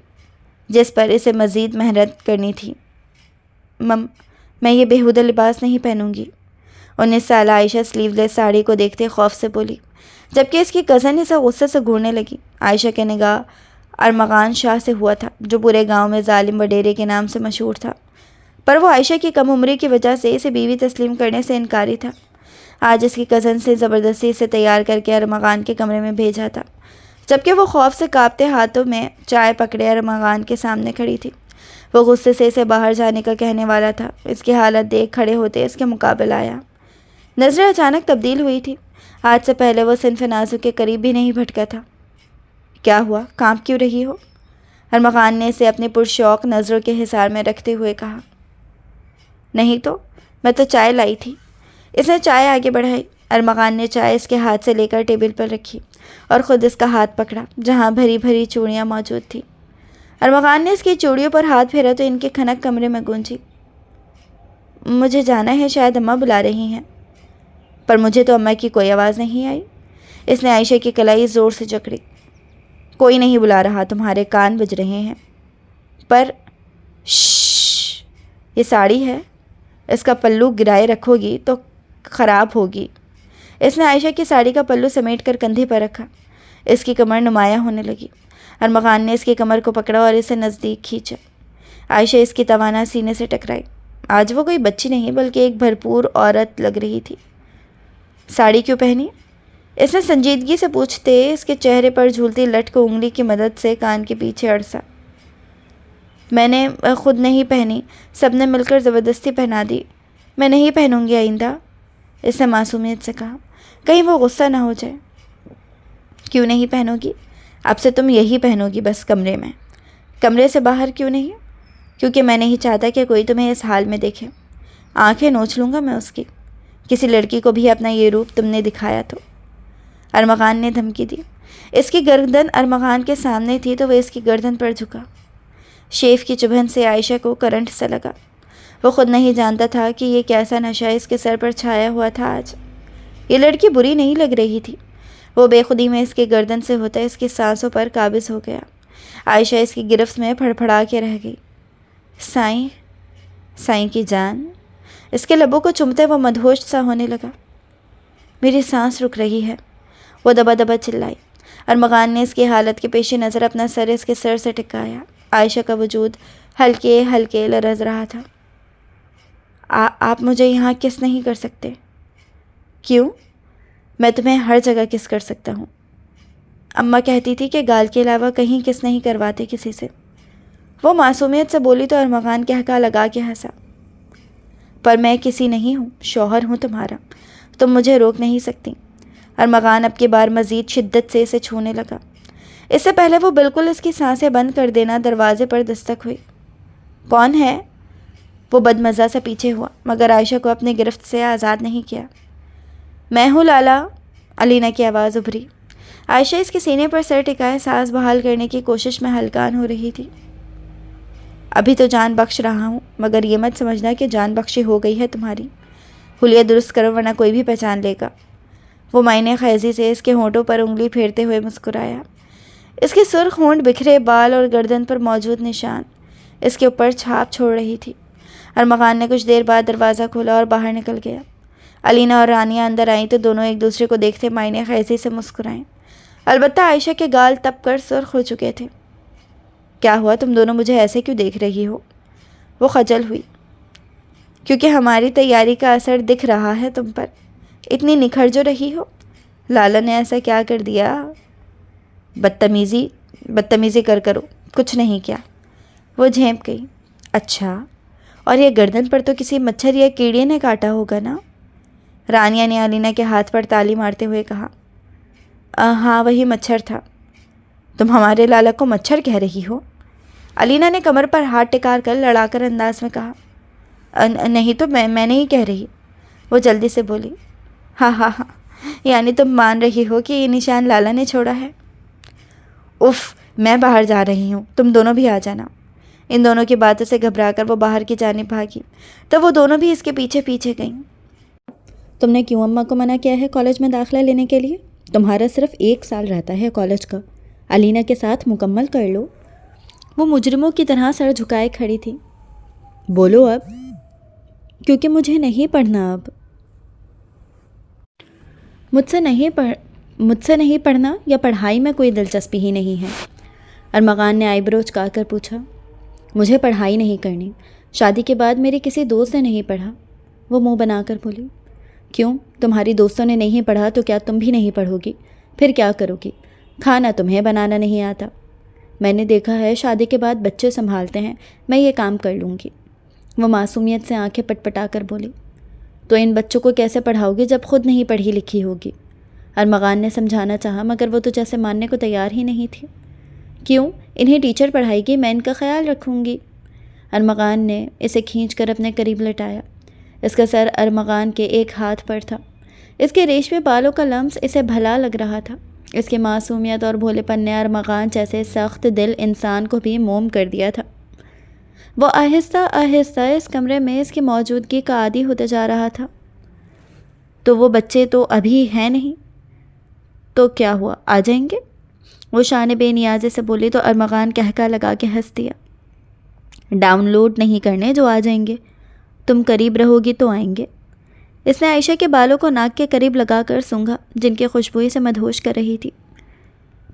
جس پر اسے مزید محنت کرنی تھی۔ میں یہ بیہودہ لباس نہیں پہنوں گی، 19 سالہ عائشہ سلیو لیس ساڑی کو دیکھتے خوف سے بولی، جبکہ اس کی کزن اسے غصے سے گھورنے لگی۔ عائشہ کے نگاہ ارمغان شاہ سے ہوا تھا جو پورے گاؤں میں ظالم وڈیرے کے نام سے مشہور تھا، پر وہ عائشہ کی کم عمری کی وجہ سے اسے بیوی تسلیم کرنے سے انکاری تھا۔ آج اس کی کزن سے زبردستی اسے تیار کر کے ارمغان کے کمرے میں بھیجا تھا، جبکہ وہ خوف سے کانپتے ہاتھوں میں چائے پکڑے ارمغان کے سامنے کھڑی تھی۔ وہ غصے سے اسے باہر جانے کا کہنے والا تھا، اس کی حالت دیکھ کھڑے ہوتے اس کے مقابل آیا۔ نظریں اچانک تبدیل ہوئی تھی، آج سے پہلے وہ صنف نازک کے قریب بھی نہیں بھٹکا تھا۔ کیا ہوا، کانپ کیوں رہی ہو؟ ارمغان نے اسے اپنی پرشوق نظروں کے حصار میں رکھتے ہوئے کہا۔ نہیں تو، میں تو چائے لائی تھی۔ اس نے چائے آگے بڑھائی۔ ارمغان نے چائے اس کے ہاتھ سے لے کر ٹیبل پر رکھی اور خود اس کا ہاتھ پکڑا جہاں بھری بھری چوڑیاں موجود تھیں۔ ارمغان نے اس کی چوڑیوں پر ہاتھ پھیرا تو ان کی کھنک کمرے میں گونجی۔ مجھے جانا ہے، شاید اماں بلا رہی ہیں۔ پر مجھے تو اماں کی کوئی آواز نہیں آئی۔ اس نے عائشہ کی کلائی زور سے جکڑی۔ کوئی نہیں بلا رہا، تمہارے کان بج رہے ہیں۔ پر شش، یہ ساڑی ہے، اس کا پلو گرائے رکھو گی تو خراب ہوگی۔ اس نے عائشہ کی ساڑی کا پلو سمیٹ کر کندھے پر رکھا۔ اس کی کمر نمایاں ہونے لگی۔ ارمغان نے اس کی کمر کو پکڑا اور اسے نزدیک کھینچا۔ عائشہ اس کی توانا سینے سے ٹکرائی۔ آج وہ کوئی بچی نہیں بلکہ ایک بھرپور عورت لگ رہی تھی۔ ساڑی کیوں پہنی؟ اس نے سنجیدگی سے پوچھتے اس کے چہرے پر جھولتی لٹ کو انگلی کی مدد سے کان کے پیچھے اڑسا۔ میں نے خود نہیں پہنی، سب نے مل کر زبردستی پہنا دی۔ میں نہیں پہنوں گی آئندہ، اس نے معصومیت سے کہا، کہیں وہ غصہ نہ ہو جائے۔ کیوں نہیں پہنو گی؟ اب سے تم یہی پہنو گی، بس کمرے میں۔ کمرے سے باہر کیوں نہیں؟ کیونکہ میں نہیں چاہتا کہ کوئی تمہیں اس حال میں دیکھے۔ آنکھیں نوچ لوں گا میں اس کی، کسی لڑکی کو بھی اپنا یہ روپ تم نے دکھایا تو۔ ارمغان نے دھمکی دی۔ اس کی گردن ارمغان کے سامنے تھی تو وہ اس کی گردن پر جھکا۔ شیف کی چبھن سے عائشہ کو کرنٹ سا لگا۔ وہ خود نہیں جانتا تھا کہ یہ کیسا نشہ اس کے سر پر چھایا ہوا تھا آج۔ یہ لڑکی بری نہیں لگ رہی تھی۔ وہ بے خودی میں اس کی گردن سے ہوتا اس کی سانسوں پر قابض ہو گیا۔ عائشہ اس کی گرفت میں پھڑپھڑا کے رہ گئی۔ سائیں، سائیں کی جان۔ اس کے لبوں کو چومتے وہ مدہوش سا ہونے لگا۔ میری سانس رک رہی ہے، وہ دبا دبا چلائی۔ ارمغان نے اس کی حالت کے پیش نظر اپنا سر اس کے سر سے ٹکایا۔ عائشہ کا وجود ہلکے ہلکے لرز رہا تھا۔ آپ مجھے یہاں کس نہیں کر سکتے؟ کیوں؟ میں تمہیں ہر جگہ کس کر سکتا ہوں۔ اماں کہتی تھی کہ گال کے علاوہ کہیں کس نہیں کرواتے کسی سے۔ وہ معصومیت سے بولی تو ارمغان کہکا لگا کے ہنسا۔ پر میں کسی نہیں ہوں، شوہر ہوں تمہارا، تم مجھے روک نہیں سکتی۔ ارمغان اب کی بار مزید شدت سے اسے چھونے لگا۔ اس سے پہلے وہ بالکل اس کی سانسیں بند کر دینا دروازے پر دستک ہوئی۔ کون ہے؟ وہ بدمزہ سے پیچھے ہوا مگر عائشہ کو اپنی گرفت سے آزاد نہیں کیا۔ میں ہوں لالا، علینا کی آواز ابھری۔ عائشہ اس کے سینے پر سر ٹکائے سانس بحال کرنے کی کوشش میں ہلکان ہو رہی تھی۔ ابھی تو جان بخش رہا ہوں، مگر یہ مت سمجھنا کہ جان بخشی ہو گئی ہے تمہاری۔ حلیہ درست کرو ورنہ کوئی بھی پہچان لے گا۔ وہ معنی خیزی سے اس کے ہونٹوں پر انگلی پھیرتے ہوئے مسکرایا۔ اس کے سرخ ہونٹ، بکھرے بال اور گردن پر موجود نشان اس کے اوپر چھاپ چھوڑ رہی تھی۔ ارمغان نے کچھ دیر بعد دروازہ کھولا اور باہر نکل گیا۔ علینا اور رانیہ اندر آئیں تو دونوں ایک دوسرے کو دیکھتے معنی خیزی سے مسکرائیں۔ البتہ عائشہ کے گال تپ کر سرخ ہو چکے تھے۔ کیا ہوا، تم دونوں مجھے ایسے کیوں دیکھ رہی ہو؟ وہ خجل ہوئی۔ کیونکہ ہماری تیاری کا اثر دکھ رہا ہے تم پر، اتنی نکھر جو رہی ہو۔ لالا نے ایسا کیا کر دیا؟ بدتمیزی کرو، کچھ نہیں کیا۔ وہ جھینپ گئی۔ اچھا، اور یہ گردن پر تو کسی مچھر یا کیڑے نے کاٹا ہوگا نا؟ رانیہ نے علینا کے ہاتھ پر تالی مارتے ہوئے کہا۔ ہاں، وہی مچھر تھا۔ تم ہمارے لالا کو مچھر کہہ رہی ہو؟ علینا نے کمر پر ہاتھ ٹکا کر لڑا کر انداز میں کہا۔ نہیں تو میں نہیں کہہ رہی، وہ جلدی سے بولی۔ ہاں، یعنی تم مان رہی ہو کہ یہ نشان لالا نے چھوڑا ہے؟ اف، میں باہر جا رہی ہوں، تم دونوں بھی آ جانا۔ ان دونوں کی باتوں سے گھبرا کر وہ باہر کی جانب بھاگی تو وہ دونوں بھی اس کے پیچھے پیچھے گئیں۔ تم نے کیوں اماں کو منع کیا ہے کالج میں داخلہ لینے کے لیے؟ تمہارا صرف 1 سال رہتا ہے کالج کا، علینا کے ساتھ مکمل کر لو۔ وہ مجرموں کی طرح سر جھکائے کھڑی تھی۔ بولو اب۔ کیونکہ مجھے نہیں پڑھنا اب۔ مجھ سے نہیں پڑھنا یا پڑھائی میں کوئی دلچسپی ہی نہیں ہے؟ ارمغان نے آئی برو چکا کر پوچھا۔ مجھے پڑھائی نہیں کرنی، شادی کے بعد میرے کسی دوست نے نہیں پڑھا، وہ منہ بنا کر بولی۔ کیوں، تمہاری دوستوں نے نہیں پڑھا تو کیا تم بھی نہیں پڑھو گی؟ پھر کیا کرو گی؟ کھانا تمہیں بنانا نہیں آتا؟ میں نے دیکھا ہے شادی کے بعد بچے سنبھالتے ہیں، میں یہ کام کر لوں گی۔ وہ معصومیت سے آنکھیں پٹ پٹا کر بولی۔ تو ان بچوں کو کیسے پڑھاؤ گی جب خود نہیں پڑھی لکھی ہوگی؟ ارمغان نے سمجھانا چاہا مگر وہ تو جیسے ماننے کو تیار ہی نہیں تھی۔ کیوں، انہیں ٹیچر پڑھائے گی، میں ان کا خیال رکھوں گی۔ ارمغان نے اسے کھینچ کر اپنے قریب لٹایا۔ اس کا سر ارمغان کے ایک ہاتھ پر تھا۔ اس کے ریشمی بالوں کا لمس اسے بھلا لگ رہا تھا۔ اس کی معصومیت اور بھولے پن نے ارمغان جیسے سخت دل انسان کو بھی موم کر دیا تھا۔ وہ آہستہ آہستہ اس کمرے میں اس کی موجودگی کا عادی ہوتا جا رہا تھا۔ تو وہ بچے تو ابھی ہیں نہیں، تو کیا ہوا، آ جائیں گے؟ وہ شان بے نیازی سے بولی تو ارمغان کہکا لگا کے ہنس دیا۔ ڈاؤن لوڈ نہیں کرنے جو آ جائیں گے، تم قریب رہو گی تو آئیں گے۔ اس نے عائشہ کے بالوں کو ناک کے قریب لگا کر سونگھا جن کی خوشبوئی سے مدہوش کر رہی تھی۔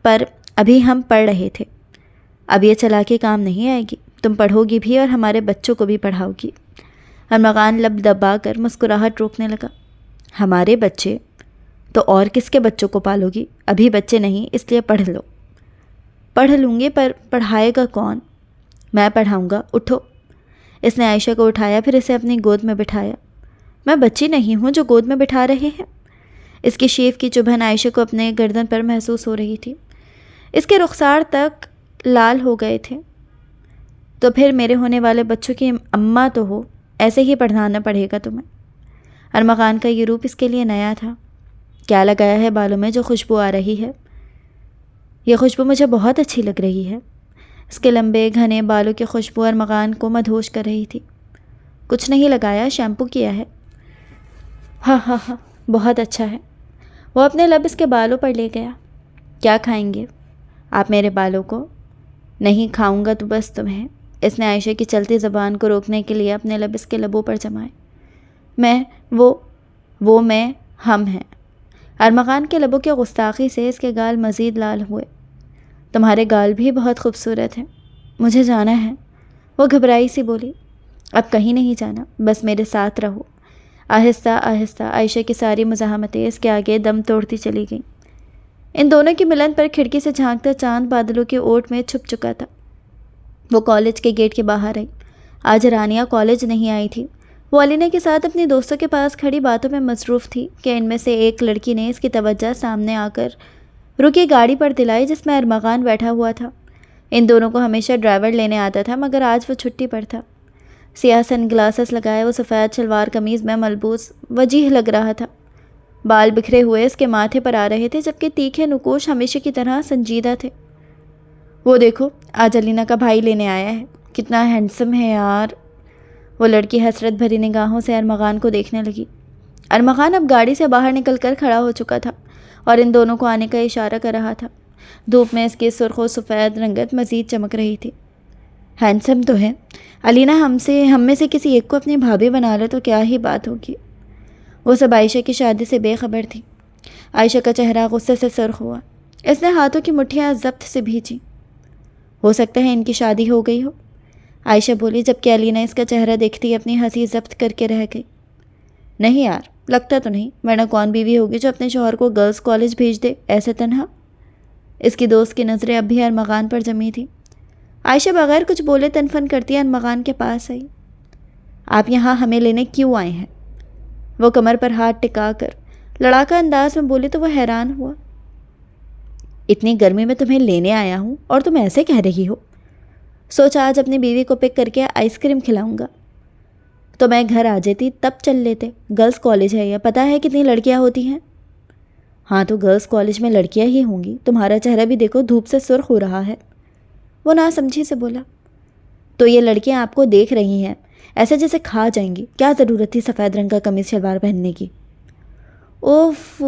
پر ابھی ہم پڑھ رہے تھے، اب یہ چلاکی کام نہیں آئے گی، تم پڑھو گی بھی اور ہمارے بچوں کو بھی پڑھاؤ گی۔ ارمغان لب دبا کر مسکراہٹ روکنے لگا۔ ہمارے بچے؟ تو اور کس کے بچوں کو پالو گی؟ ابھی بچے نہیں، اس لیے پڑھ لو۔ پڑھ لوں گی، پر پڑھائے گا کون؟ میں پڑھاؤں گا، اٹھو۔ اس نے عائشہ کو اٹھایا پھر اسے اپنی گود میں بٹھایا۔ میں بچی نہیں ہوں جو گود میں بٹھا رہے ہیں۔ اس کی شیف کی چبھن عائشہ کو اپنے گردن پر محسوس ہو رہی تھی۔ اس کے رخسار تک لال ہو گئے تھے۔ تو پھر میرے ہونے والے بچوں کی اماں تو ہو، ایسے ہی پڑھانا پڑے گا تمہیں۔ ارمغان کا یہ روپ اس کے لیے نیا تھا۔ کیا لگایا ہے بالوں میں جو خوشبو آ رہی ہے؟ یہ خوشبو مجھے بہت اچھی لگ رہی ہے۔ اس کے لمبے گھنے بالوں کی خوشبو ارمغان کو مدہوش کر رہی تھی۔ کچھ نہیں لگایا، شیمپو کیا ہے۔ ہاں، بہت اچھا ہے۔ وہ اپنے لب اس کے بالوں پر لے گیا۔ کیا کھائیں گے آپ میرے بالوں کو؟ نہیں کھاؤں گا تو بس تمہیں۔ اس نے عائشہ کی چلتی زبان کو روکنے کے لیے اپنے لب اس کے لبوں پر جمائے۔ ہم ہیں۔ ارمغان کے لبوں کی گستاخی سے اس کے گال مزید لال ہوئے۔ تمہارے گال بھی بہت خوبصورت ہیں، مجھے جانا ہے، وہ گھبرائی سی بولی۔ اب کہیں نہیں جانا، بس میرے ساتھ رہو۔ آہستہ آہستہ عائشہ کی ساری مزاحمتیں اس کے آگے دم توڑتی چلی گئیں۔ ان دونوں کی ملن پر کھڑکی سے جھانکتا چاند بادلوں کی اوٹ میں چھپ چکا تھا۔ وہ کالج کے گیٹ کے باہر آئی۔ آج رانیہ کالج نہیں آئی تھی۔ وہ علینا کے ساتھ اپنی دوستوں کے پاس کھڑی باتوں میں مصروف تھی کہ ان میں سے ایک لڑکی نے اس کی توجہ سامنے آ کر رکی گاڑی پر دلائی جس میں ارمغان بیٹھا ہوا تھا۔ ان دونوں کو ہمیشہ ڈرائیور لینے آتا تھا مگر آج وہ چھٹی پر تھا۔ سیاہ سن گلاسز لگائے وہ سفید شلوار قمیض میں ملبوس وجیح لگ رہا تھا۔ بال بکھرے ہوئے اس کے ماتھے پر آ رہے تھے جبکہ تیکھے نکوش ہمیشہ کی طرح سنجیدہ تھے۔ وہ دیکھو، آج علینا کا بھائی لینے آیا ہے، کتنا ہینڈسم ہے یار۔ وہ لڑکی حسرت بھری نگاہوں سے ارمغان کو دیکھنے لگی۔ ارمغان اب گاڑی سے باہر نکل کر کھڑا ہو چکا تھا اور ان دونوں کو آنے کا اشارہ کر رہا تھا۔ دھوپ میں اس کی سرخ و سفید رنگت مزید چمک رہی تھی۔ ہینڈسم تو ہے، علینا ہم میں سے کسی ایک کو اپنی بھابھی بنا لے تو کیا ہی بات ہوگی۔ وہ سب عائشہ کی شادی سے بے خبر تھی۔ عائشہ کا چہرہ غصے سے سرخ ہوا۔ اس نے ہاتھوں کی مٹھیاں ضبط سے بھیجی۔ ہو سکتا ہے ان کی شادی ہو گئی ہو، عائشہ بولی، جبکہ علینا اس کا چہرہ دیکھتی اپنی ہنسی ضبط کر کے رہ گئی۔ نہیں یار، لگتا تو نہیں، ورنہ کون بیوی ہوگی جو اپنے شوہر کو گرلز کالج بھیج دے ایسے تنہا۔ اس کی دوست کی نظریں اب بھی ارمغان پر جمی تھی۔ عائشہ بغیر کچھ بولے تنفن کرتی ارمغان کے پاس آئی۔ آپ یہاں ہمیں لینے کیوں آئے ہیں؟ وہ کمر پر ہاتھ ٹکا کر لڑاکا انداز میں بولی تو وہ حیران ہوا۔ اتنی گرمی میں تمہیں لینے آیا ہوں اور تم ایسے کہہ رہی ہو؟ سوچا آج اپنی بیوی کو پک کر کے آئس کریم کھلاؤں گا۔ تو میں گھر آ جاتی تب چل لیتے، گرلز کالج ہے، یا پتہ ہے کتنی لڑکیاں ہوتی ہیں؟ ہاں تو گرلز کالج میں لڑکیاں ہی ہوں گی، تمہارا چہرہ بھی دیکھو دھوپ سے سرخ ہو رہا ہے۔ وہ ناسمجھی سے بولا۔ تو یہ لڑکیاں آپ کو دیکھ رہی ہیں ایسے جیسے کھا جائیں گی، کیا ضرورت تھی سفید رنگ کا قمیص شلوار پہننے کی؟ اوف،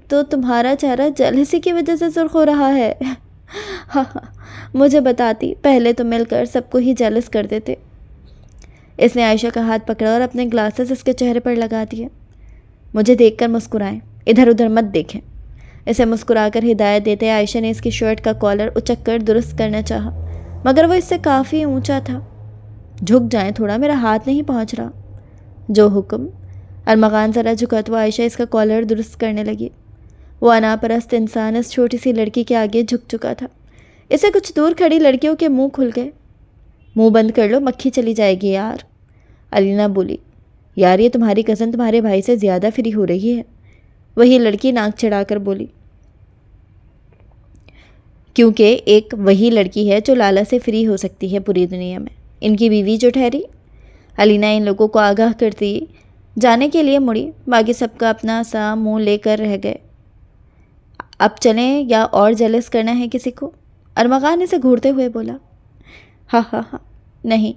تو تمہارا چہرہ جیلسی کی وجہ سے سرخ ہو رہا ہے؟ ہاں، مجھے بتاتی، پہلے تو مل کر سب کو ہی جیلس کر دیتے۔ اس نے عائشہ کا ہاتھ پکڑا اور اپنے گلاسز اس کے چہرے پر لگا دیے۔ مجھے دیکھ کر مسکرائیں، ادھر ادھر مت دیکھیں۔ اسے مسکرا کر ہدایت دیتے عائشہ نے اس کی شرٹ کا کالر اچک کر درست کرنا چاہا، مگر وہ اس سے کافی اونچا تھا۔ جھک جائیں تھوڑا، میرا ہاتھ نہیں پہنچ رہا۔ جو حکم۔ ارمغان ذرا جھکا تو عائشہ اس کا کالر درست کرنے لگی۔ وہ انا پرست انسان اس چھوٹی سی لڑکی کے آگے جھک چکا تھا۔ اسے کچھ دور کھڑی لڑکیوں کے منہ کھل گئے۔ منہ بند کر لو، مکھی چلی جائے گی یار، علینا بولی۔ یار یہ تمہاری کزن تمہارے بھائی سے زیادہ فری ہو رہی ہے، وہی لڑکی ناک چڑھا کر بولی۔ کیونکہ ایک وہی لڑکی ہے جو لالا سے فری ہو سکتی ہے پوری دنیا میں، ان کی بیوی جو ٹھہری۔ علینا ان لوگوں کو آگاہ کرتی جانے کے لیے مڑی، باقی سب کا اپنا سا منہ لے کر رہ گئے۔ اب چلیں یا اور جیلس کرنا ہے کسی کو؟ ارمغان اسے گھورتے ہوئے بولا۔ ہاں ہاں ہاں، نہیں۔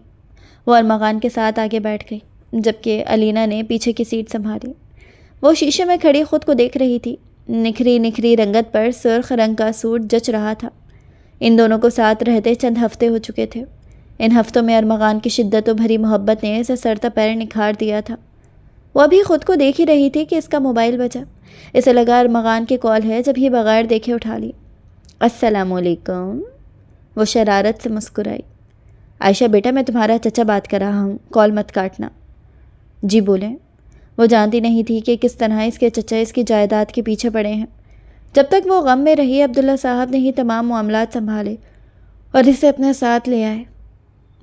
وہ ارمغان کے ساتھ آگے بیٹھ گئی، جبکہ علینا نے پیچھے کی سیٹ سنبھالی۔ وہ شیشے میں کھڑی خود کو دیکھ رہی تھی۔ نکھری نکھری رنگت پر سرخ رنگ کا سوٹ جچ رہا تھا۔ ان دونوں کو ساتھ رہتے چند ہفتے ہو چکے تھے۔ ان ہفتوں میں ارمغان کی شدت و بھری محبت نے اسے سر تا پیر نکھار دیا تھا۔ وہ ابھی خود کو دیکھ ہی رہی تھی کہ اس کا موبائل بجا۔ اسے لگا ارمغان کی کال ہے، جب ہی بغیر دیکھے اٹھا لی۔ السلام علیکم۔ وہ شرارت سے مسکرائی۔ عائشہ بیٹا، میں تمہارا چچا بات کر رہا ہوں، کال مت کاٹنا۔ جی بولیں۔ وہ جانتی نہیں تھی کہ کس طرح اس کے چچا اس کی جائیداد کے پیچھے پڑے ہیں۔ جب تک وہ غم میں رہی، عبداللہ صاحب نے ہی تمام معاملات سنبھالے اور اسے اپنے ساتھ لے آئے۔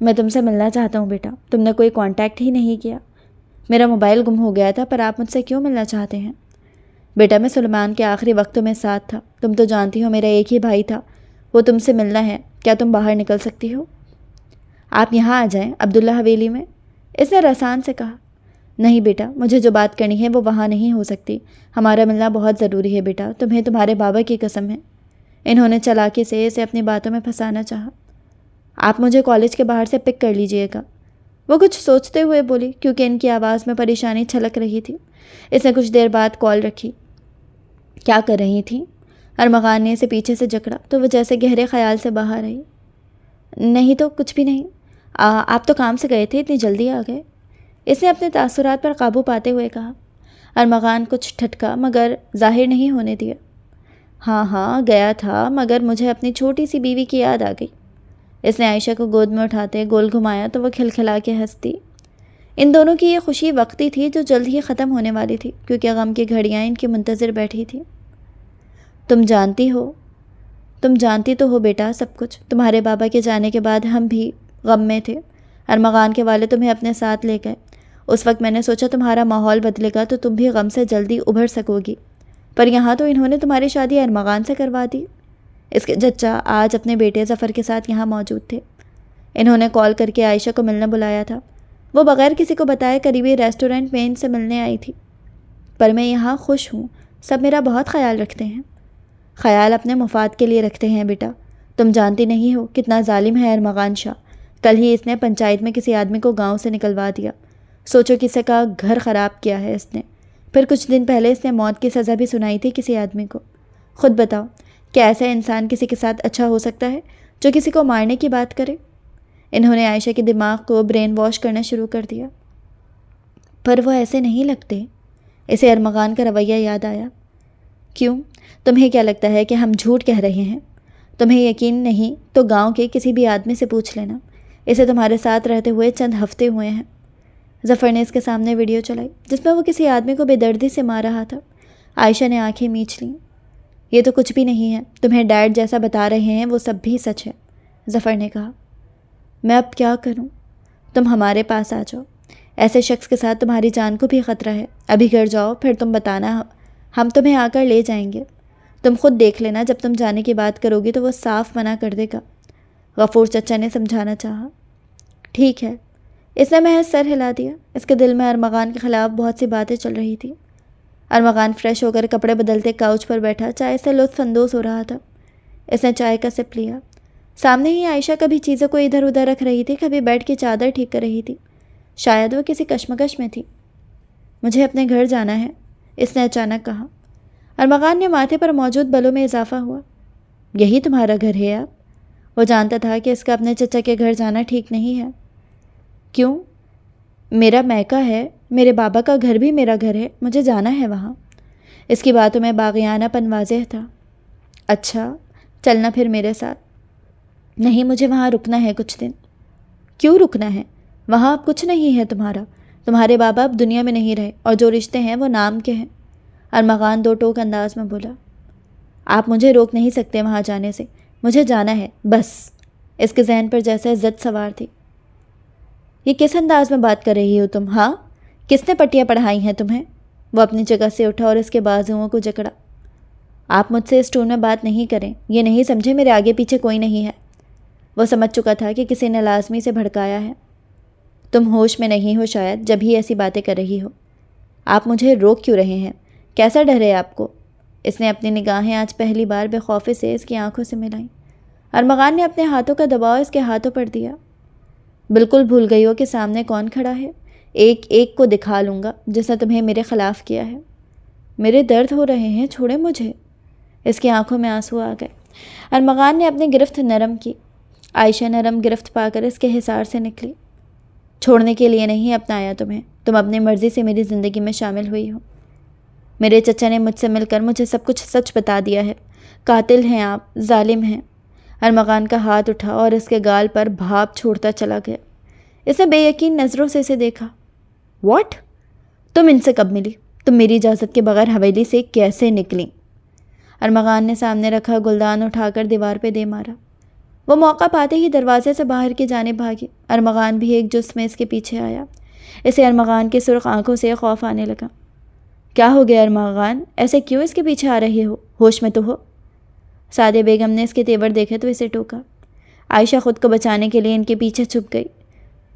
میں تم سے ملنا چاہتا ہوں بیٹا، تم نے کوئی کانٹیکٹ ہی نہیں کیا۔ میرا موبائل گم ہو گیا تھا، پر آپ مجھ سے کیوں ملنا چاہتے ہیں؟ بیٹا میں سلیمان کے آخری وقتوں میں ساتھ تھا، تم تو جانتی ہو میرا ایک ہی بھائی تھا، وہ تم سے ملنا ہے، کیا تم باہر نکل سکتی ہو؟ آپ یہاں آ جائیں عبداللہ حویلی میں، اس نے رسان سے کہا۔ نہیں بیٹا، مجھے جو بات کرنی ہے وہ وہاں نہیں ہو سکتی، ہمارا ملنا بہت ضروری ہے بیٹا، تمہیں تمہارے بابا کی قسم ہے۔ انہوں نے چالاکی سے اسے اپنی باتوں میں پھنسانا چاہا۔ آپ مجھے کالج کے باہر سے پک کر لیجئے گا، وہ کچھ سوچتے ہوئے بولی، کیونکہ ان کی آواز میں پریشانی چھلک رہی تھی۔ اس نے کچھ دیر بعد کال رکھی۔ کیا کر رہی تھیں؟ ارمغان نے اسے پیچھے سے جکڑا تو وہ جیسے گہرے خیال سے باہر آئی۔ نہیں تو کچھ بھی نہیں۔ آپ تو کام سے گئے تھے، اتنی جلدی آ گئے؟ اس نے اپنے تاثرات پر قابو پاتے ہوئے کہا۔ ارمغان کچھ ٹھٹکا مگر ظاہر نہیں ہونے دیا۔ ہاں گیا تھا، مگر مجھے اپنی چھوٹی سی بیوی کی یاد آ گئی۔ اس نے عائشہ کو گود میں اٹھاتے گول گھمایا تو وہ کھلکھلا کے ہنس دی۔ ان دونوں کی یہ خوشی وقتی تھی جو جلد ہی ختم ہونے والی تھی، کیونکہ غم کی گھڑیاں ان کی منتظر بیٹھی تھیں۔ تم جانتی تو ہو بیٹا سب کچھ، تمہارے بابا کے جانے کے بعد ہم بھی غم میں تھے۔ ارمغان کے والد تمہیں اپنے ساتھ لے گئے۔ اس وقت میں نے سوچا تمہارا ماحول بدلے گا تو تم بھی غم سے جلدی ابھر سکو گی، پر یہاں تو انہوں نے تمہاری شادی ارمغان سے کروا دی۔ اس کے چچا آج اپنے بیٹے ظفر کے ساتھ یہاں موجود تھے۔ انہوں نے کال کر کے عائشہ کو ملنے بلایا تھا۔ وہ بغیر کسی کو بتائے قریبی ریسٹورنٹ میں ان سے ملنے آئی تھی۔ پر میں یہاں خوش ہوں، سب میرا بہت خیال رکھتے ہیں۔ خیال اپنے مفاد کے لیے رکھتے ہیں بیٹا، تم جانتی نہیں ہو کتنا ظالم ہے ارمغان شاہ۔ کل ہی اس نے پنچایت میں کسی آدمی کو گاؤں سے نکلوا دیا، سوچو کسی کا گھر خراب کیا ہے اس نے، پھر کچھ دن پہلے اس نے موت کی سزا بھی سنائی تھی کسی آدمی کو۔ خود بتاؤ، کیا ایسا انسان کسی کے ساتھ اچھا ہو سکتا ہے جو کسی کو مارنے کی بات کرے؟ انہوں نے عائشہ کے دماغ کو برین واش کرنا شروع کر دیا۔ پر وہ ایسے نہیں لگتے۔ اسے ارمغان کا رویہ یاد آیا۔ کیوں؟ تمہیں کیا لگتا ہے کہ ہم جھوٹ کہہ رہے ہیں؟ تمہیں یقین نہیں تو گاؤں کے کسی بھی آدمی سے پوچھ لینا، اسے تمہارے ساتھ رہتے ہوئے چند ہفتے ہوئے ہیں۔ ظفر نے اس کے سامنے ویڈیو چلائی جس میں وہ کسی آدمی کو بے دردی سے مار رہا تھا۔ عائشہ نے آنکھیں میچ لیں۔ یہ تو کچھ بھی نہیں ہے، تمہیں ڈیڈ جیسا بتا رہے ہیں وہ سب بھی سچ ہے، ظفر نے کہا۔ میں اب کیا کروں؟ تم ہمارے پاس آ جاؤ، ایسے شخص کے ساتھ تمہاری جان کو بھی خطرہ ہے۔ ابھی گھر جاؤ، پھر تم بتانا، ہم تمہیں آ کر لے جائیں گے۔ تم خود دیکھ لینا، جب تم جانے کی بات کرو گی تو وہ صاف منع کر دے گا، غفور چچا نے سمجھانا چاہا۔ ٹھیک ہے، اس نے محض سر ہلا دیا۔ اس کے دل میں ارمغان کے خلاف بہت سی باتیں چل رہی تھیں۔ ارمغان فریش ہو کر کپڑے بدلتے کاؤچ پر بیٹھا چائے سے لطف اندوز ہو رہا تھا۔ اس نے چائے کا سپ لیا۔ سامنے ہی عائشہ کبھی چیزوں کو ادھر ادھر رکھ رہی تھی، کبھی بیڈ کی چادر ٹھیک کر رہی تھی۔ شاید وہ کسی کشمکش میں تھی۔ مجھے اپنے گھر جانا ہے، اس نے اچانک کہا۔ ارمغان نے ماتھے پر موجود بلوں میں اضافہ ہوا۔ یہی تمہارا گھر ہے اب؟ وہ جانتا تھا کہ اس کا اپنے چچا کے گھر جانا ٹھیک نہیں ہے۔ کیوں؟ میرا میکہ ہے، میرے بابا کا گھر بھی میرا گھر ہے، مجھے جانا ہے وہاں۔ اس کی باتوں میں باغیانہ پن واضح تھا۔ اچھا، چلنا پھر میرے ساتھ۔ نہیں، مجھے وہاں رکنا ہے کچھ دن۔ کیوں رکنا ہے؟ وہاں اب کچھ نہیں ہے تمہارا، تمہارے بابا اب دنیا میں نہیں رہے، اور جو رشتے ہیں وہ نام کے ہیں، ارمغان دو ٹوک انداز میں بولا۔ آپ مجھے روک نہیں سکتے وہاں جانے سے، مجھے جانا ہے بس۔ اس کے ذہن پر جیسے زد سوار تھی۔ یہ کس انداز میں بات کر رہی ہو تم؟ ہاں، کس نے پٹیاں پڑھائی ہیں تمہیں؟ وہ اپنی جگہ سے اٹھا اور اس کے بازوؤں کو جکڑا۔ آپ مجھ سے اس ٹون میں بات نہیں کریں، یہ نہیں سمجھے میرے آگے پیچھے کوئی نہیں ہے۔ وہ سمجھ چکا تھا کہ کسی نے لازمی سے بھڑکایا ہے۔ تم ہوش میں نہیں ہو شاید، جب ہی ایسی باتیں کر رہی ہو۔ آپ مجھے روک کیوں رہے ہیں؟ کیسا ڈر ہے آپ کو؟ اس نے اپنی نگاہیں آج پہلی بار بے خوفی سے اس کی آنکھوں سے ملائیں۔ ارمغان نے اپنے ہاتھوں کا دباؤ اس کے ہاتھوں پر دیا۔ بالکل بھول گئی ہو کہ سامنے کون کھڑا ہے؟ ایک ایک کو دکھا لوں گا جس نے تمہیں میرے خلاف کیا ہے۔ میرے درد ہو رہے ہیں، چھوڑے مجھے۔ اس کی آنکھوں میں آنسو آ گئے۔ ارمغان نے اپنی گرفت نرم کی۔ عائشہ نرم گرفت پا کر اس کے حصار سے نکلی۔ چھوڑنے کے لیے نہیں اپنایا تمہیں، تم اپنی مرضی سے میری زندگی میں شامل ہوئی ہو۔ میرے چچا نے مجھ سے مل کر مجھے سب کچھ سچ بتا دیا ہے۔ قاتل ہیں آپ، ظالم ہیں۔ ارمغان کا ہاتھ اٹھا اور اس کے گال پر بھاپ چھوڑتا چلا گیا۔ اس نے بے یقین نظروں سے اسے دیکھا۔ واٹ؟ تم ان سے کب ملی؟ تم میری اجازت کے بغیر حویلی سے کیسے نکلیں؟ ارمغان نے سامنے رکھا گلدان اٹھا کر دیوار پہ دے مارا۔ وہ موقع پاتے ہی دروازے سے باہر کی جانب بھاگی۔ ارمغان بھی ایک جس میں اس کے پیچھے آیا۔ اسے ارمغان کی سرخ آنکھوں سے خوف آنے لگا۔ کیا ہو گیا ارمغان؟ ایسے کیوں اس کے پیچھے آ رہے ہو؟ ہوش میں تو ہو؟ سعدیہ بیگم نے اس کے تیور دیکھے تو اسے ٹوکا۔ عائشہ خود کو بچانے کے لیے ان کے پیچھے چھپ گئی۔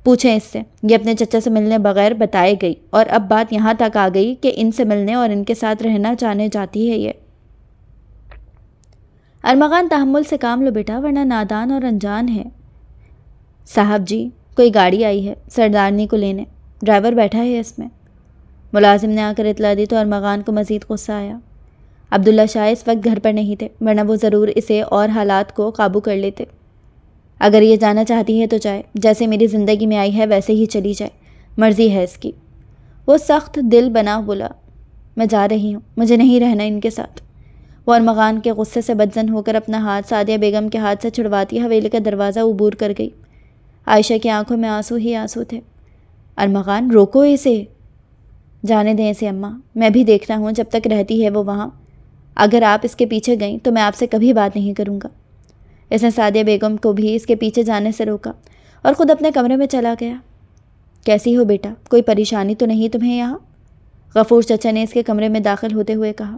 پوچھیں اس سے، یہ اپنے چچا سے ملنے بغیر بتائے گئی، اور اب بات یہاں تک آ گئی کہ ان سے ملنے اور ان کے ساتھ رہنا چاہنے جاتی ہے یہ۔ ارمغان تحمل سے کام لو بیٹا، ورنہ نادان اور انجان ہے۔ صاحب جی، کوئی گاڑی آئی ہے سردارنی کو لینے، ڈرائیور بیٹھا ہے اس میں۔ ملازم نے آ کر اطلاع دی تو ارمغان کو مزید غصہ آیا۔ عبداللہ شاہ اس وقت گھر پر نہیں تھے، ورنہ وہ ضرور اسے اور حالات کو قابو کر لیتے۔ اگر یہ جانا چاہتی ہے تو جائے، جیسے میری زندگی میں آئی ہے ویسے ہی چلی جائے، مرضی ہے اس کی۔ وہ سخت دل بنا بولا، میں جا رہی ہوں، مجھے نہیں رہنا ان کے ساتھ۔ وہ ارمغان کے غصے سے بدزن ہو کر اپنا ہاتھ سعدیہ بیگم کے ہاتھ سے چھڑواتی حویلی کا دروازہ عبور کر گئی۔ عائشہ کی آنکھوں میں آنسو ہی آنسو تھے۔ ارمغان، روکو اسے۔ جانے دیں اسے اماں، میں بھی دیکھتا ہوں جب تک رہتی ہے وہ وہاں۔ اگر آپ اس کے پیچھے گئیں تو میں آپ سے کبھی بات نہیں کروں گا۔ اس نے سعدیہ بیگم کو بھی اس کے پیچھے جانے سے روکا اور خود اپنے کمرے میں چلا گیا۔ کیسی ہو بیٹا؟ کوئی پریشانی تو نہیں تمہیں یہاں؟ غفور چچا نے اس کے کمرے میں داخل ہوتے ہوئے کہا۔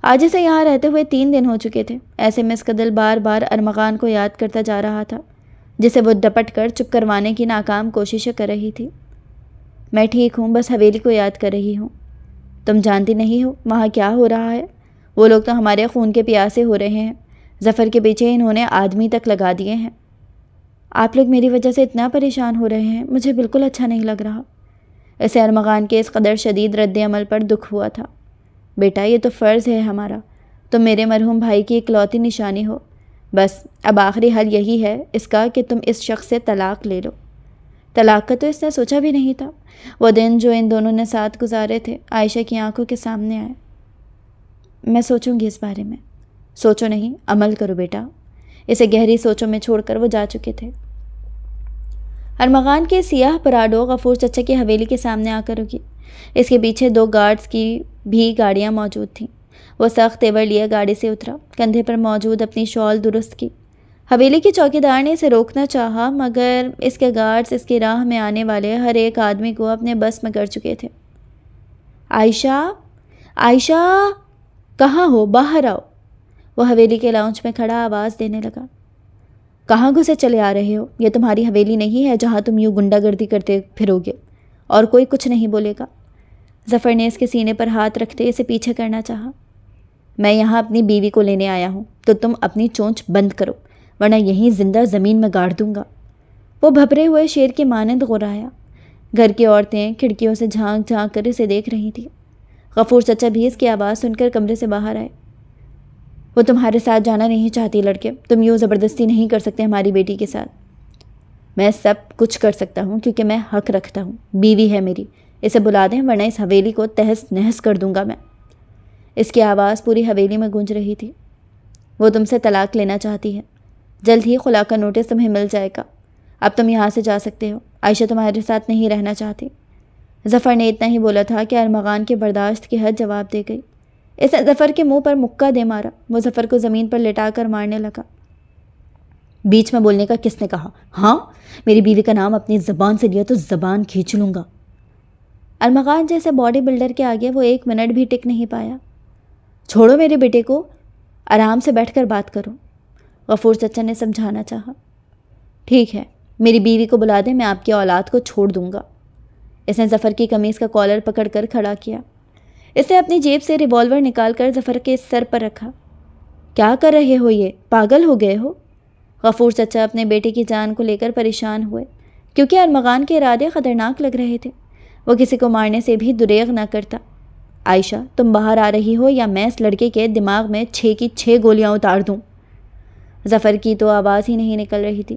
آج اسے یہاں رہتے ہوئے 3 دن ہو چکے تھے، ایسے میں اس کا دل بار بار ارمغان کو یاد کرتا جا رہا تھا، جسے وہ ڈپٹ کر چپ کروانے کی ناکام کوششیں کر رہی تھی۔ میں ٹھیک ہوں، بس حویلی کو یاد کر رہی ہوں۔ تم جانتی نہیں ہو وہاں کیا ہو رہا ہے؟ وہ لوگ تو ہمارے خون کے پیاسے ہو رہے ہیں، ظفر کے پیچھے انہوں نے آدمی تک لگا دیے ہیں۔ آپ لوگ میری وجہ سے اتنا پریشان ہو رہے ہیں، مجھے بالکل اچھا نہیں لگ رہا۔ اسے ارمغان کے اس قدر شدید رد عمل پر دکھ ہوا تھا۔ بیٹا یہ تو فرض ہے ہمارا، تم میرے مرحوم بھائی کی اکلوتی نشانی ہو، بس اب آخری حل یہی ہے اس کا کہ تم اس شخص سے طلاق لے لو۔ طلاق کا تو اس نے سوچا بھی نہیں تھا۔ وہ دن جو ان دونوں نے ساتھ گزارے تھے عائشہ کی آنکھوں کے سامنے آئے۔ میں سوچوں گی اس بارے میں۔ سوچو نہیں، عمل کرو بیٹا۔ اسے گہری سوچوں میں چھوڑ کر وہ جا چکے تھے۔ ارمغان کے سیاہ پراڈو غفور چچا کی حویلی کے سامنے آ کر رکی۔ اس کے پیچھے 2 گارڈز کی بھی گاڑیاں موجود تھیں۔ وہ سخت تیور لیے گاڑی سے اترا، کندھے پر موجود اپنی شال درست کی۔ حویلی کی چوکیدار نے اسے روکنا چاہا، مگر اس کے گارڈز اس کی راہ میں آنے والے ہر ایک آدمی کو اپنے بس میں کر چکے تھے۔ عائشہ، عائشہ، کہاں ہو؟ باہر آؤ۔ وہ حویلی کے لاؤنج میں کھڑا آواز دینے لگا۔ کہاں گھسے چلے آ رہے ہو؟ یہ تمہاری حویلی نہیں ہے جہاں تم یوں گنڈا گردی کرتے پھرو گے، اور کوئی کچھ نہیں بولے گا۔ ظفر نے اس کے سینے پر ہاتھ رکھتے اسے پیچھے کرنا چاہا۔ میں یہاں اپنی بیوی کو لینے آیا ہوں، تو تم اپنی چونچ بند کرو، ورنہ یہیں زندہ زمین میں گاڑ دوں گا۔ وہ بھبرے ہوئے شیر کی مانند غرایا۔ گھر کی عورتیں کھڑکیوں سے جھانک جھانک کر اسے دیکھ رہی تھیں۔ غفور چچا بھی اس کی آواز سن کر کمرے سے باہر آئے۔ وہ تمہارے ساتھ جانا نہیں چاہتی لڑکے، تم یوں زبردستی نہیں کر سکتے ہماری بیٹی کے ساتھ۔ میں سب کچھ کر سکتا ہوں کیونکہ میں حق رکھتا ہوں، بیوی ہے میری، اسے بلا دیں ورنہ اس حویلی کو تہس نہس کر دوں گا میں۔ اس کی آواز پوری حویلی میں گونج رہی تھی۔ وہ تم سے طلاق لینا چاہتی ہے، جلد ہی خلا کا نوٹس تمہیں مل جائے گا۔ اب تم یہاں سے جا سکتے ہو، عائشہ تمہارے ساتھ نہیں رہنا چاہتی۔ ظفر نے اتنا ہی بولا تھا کہ ارمغان کے برداشت کی حد جواب دے گئی۔ اس نے ظفر کے منہ پر مکہ دے مارا۔ وہ ظفر کو زمین پر لٹا کر مارنے لگا۔ بیچ میں بولنے کا کس نے کہا؟ ہاں، میری بیوی کا نام اپنی زبان سے لیا تو زبان کھینچ لوں گا۔ ارمغان جیسے باڈی بلڈر کے آگے وہ 1 منٹ بھی ٹک نہیں پایا۔ چھوڑو میرے بیٹے کو، آرام سے بیٹھ کر بات کرو، غفور چچا نے سمجھانا چاہا۔ ٹھیک ہے، میری بیوی کو بلا دیں، میں آپ کی اولاد کو چھوڑ دوں گا۔ اس نے ظفر کی قمیض کا کالر پکڑ کر کھڑا کیا۔ اس نے اپنی جیب سے ریوالور نکال کر ظفر کے سر پر رکھا۔ کیا کر رہے ہو؟ یہ پاگل ہو گئے ہو؟ غفور چچا اپنے بیٹے کی جان کو لے کر پریشان ہوئے، کیونکہ ارمغان کے ارادے خطرناک لگ رہے تھے۔ وہ کسی کو مارنے سے بھی دریغ نہ کرتا۔ عائشہ، تم باہر آ رہی ہو یا میں اس لڑکے کے دماغ میں 6 کی 6 گولیاں اتار دوں۔ ظفر کی تو آواز ہی نہیں نکل رہی تھی۔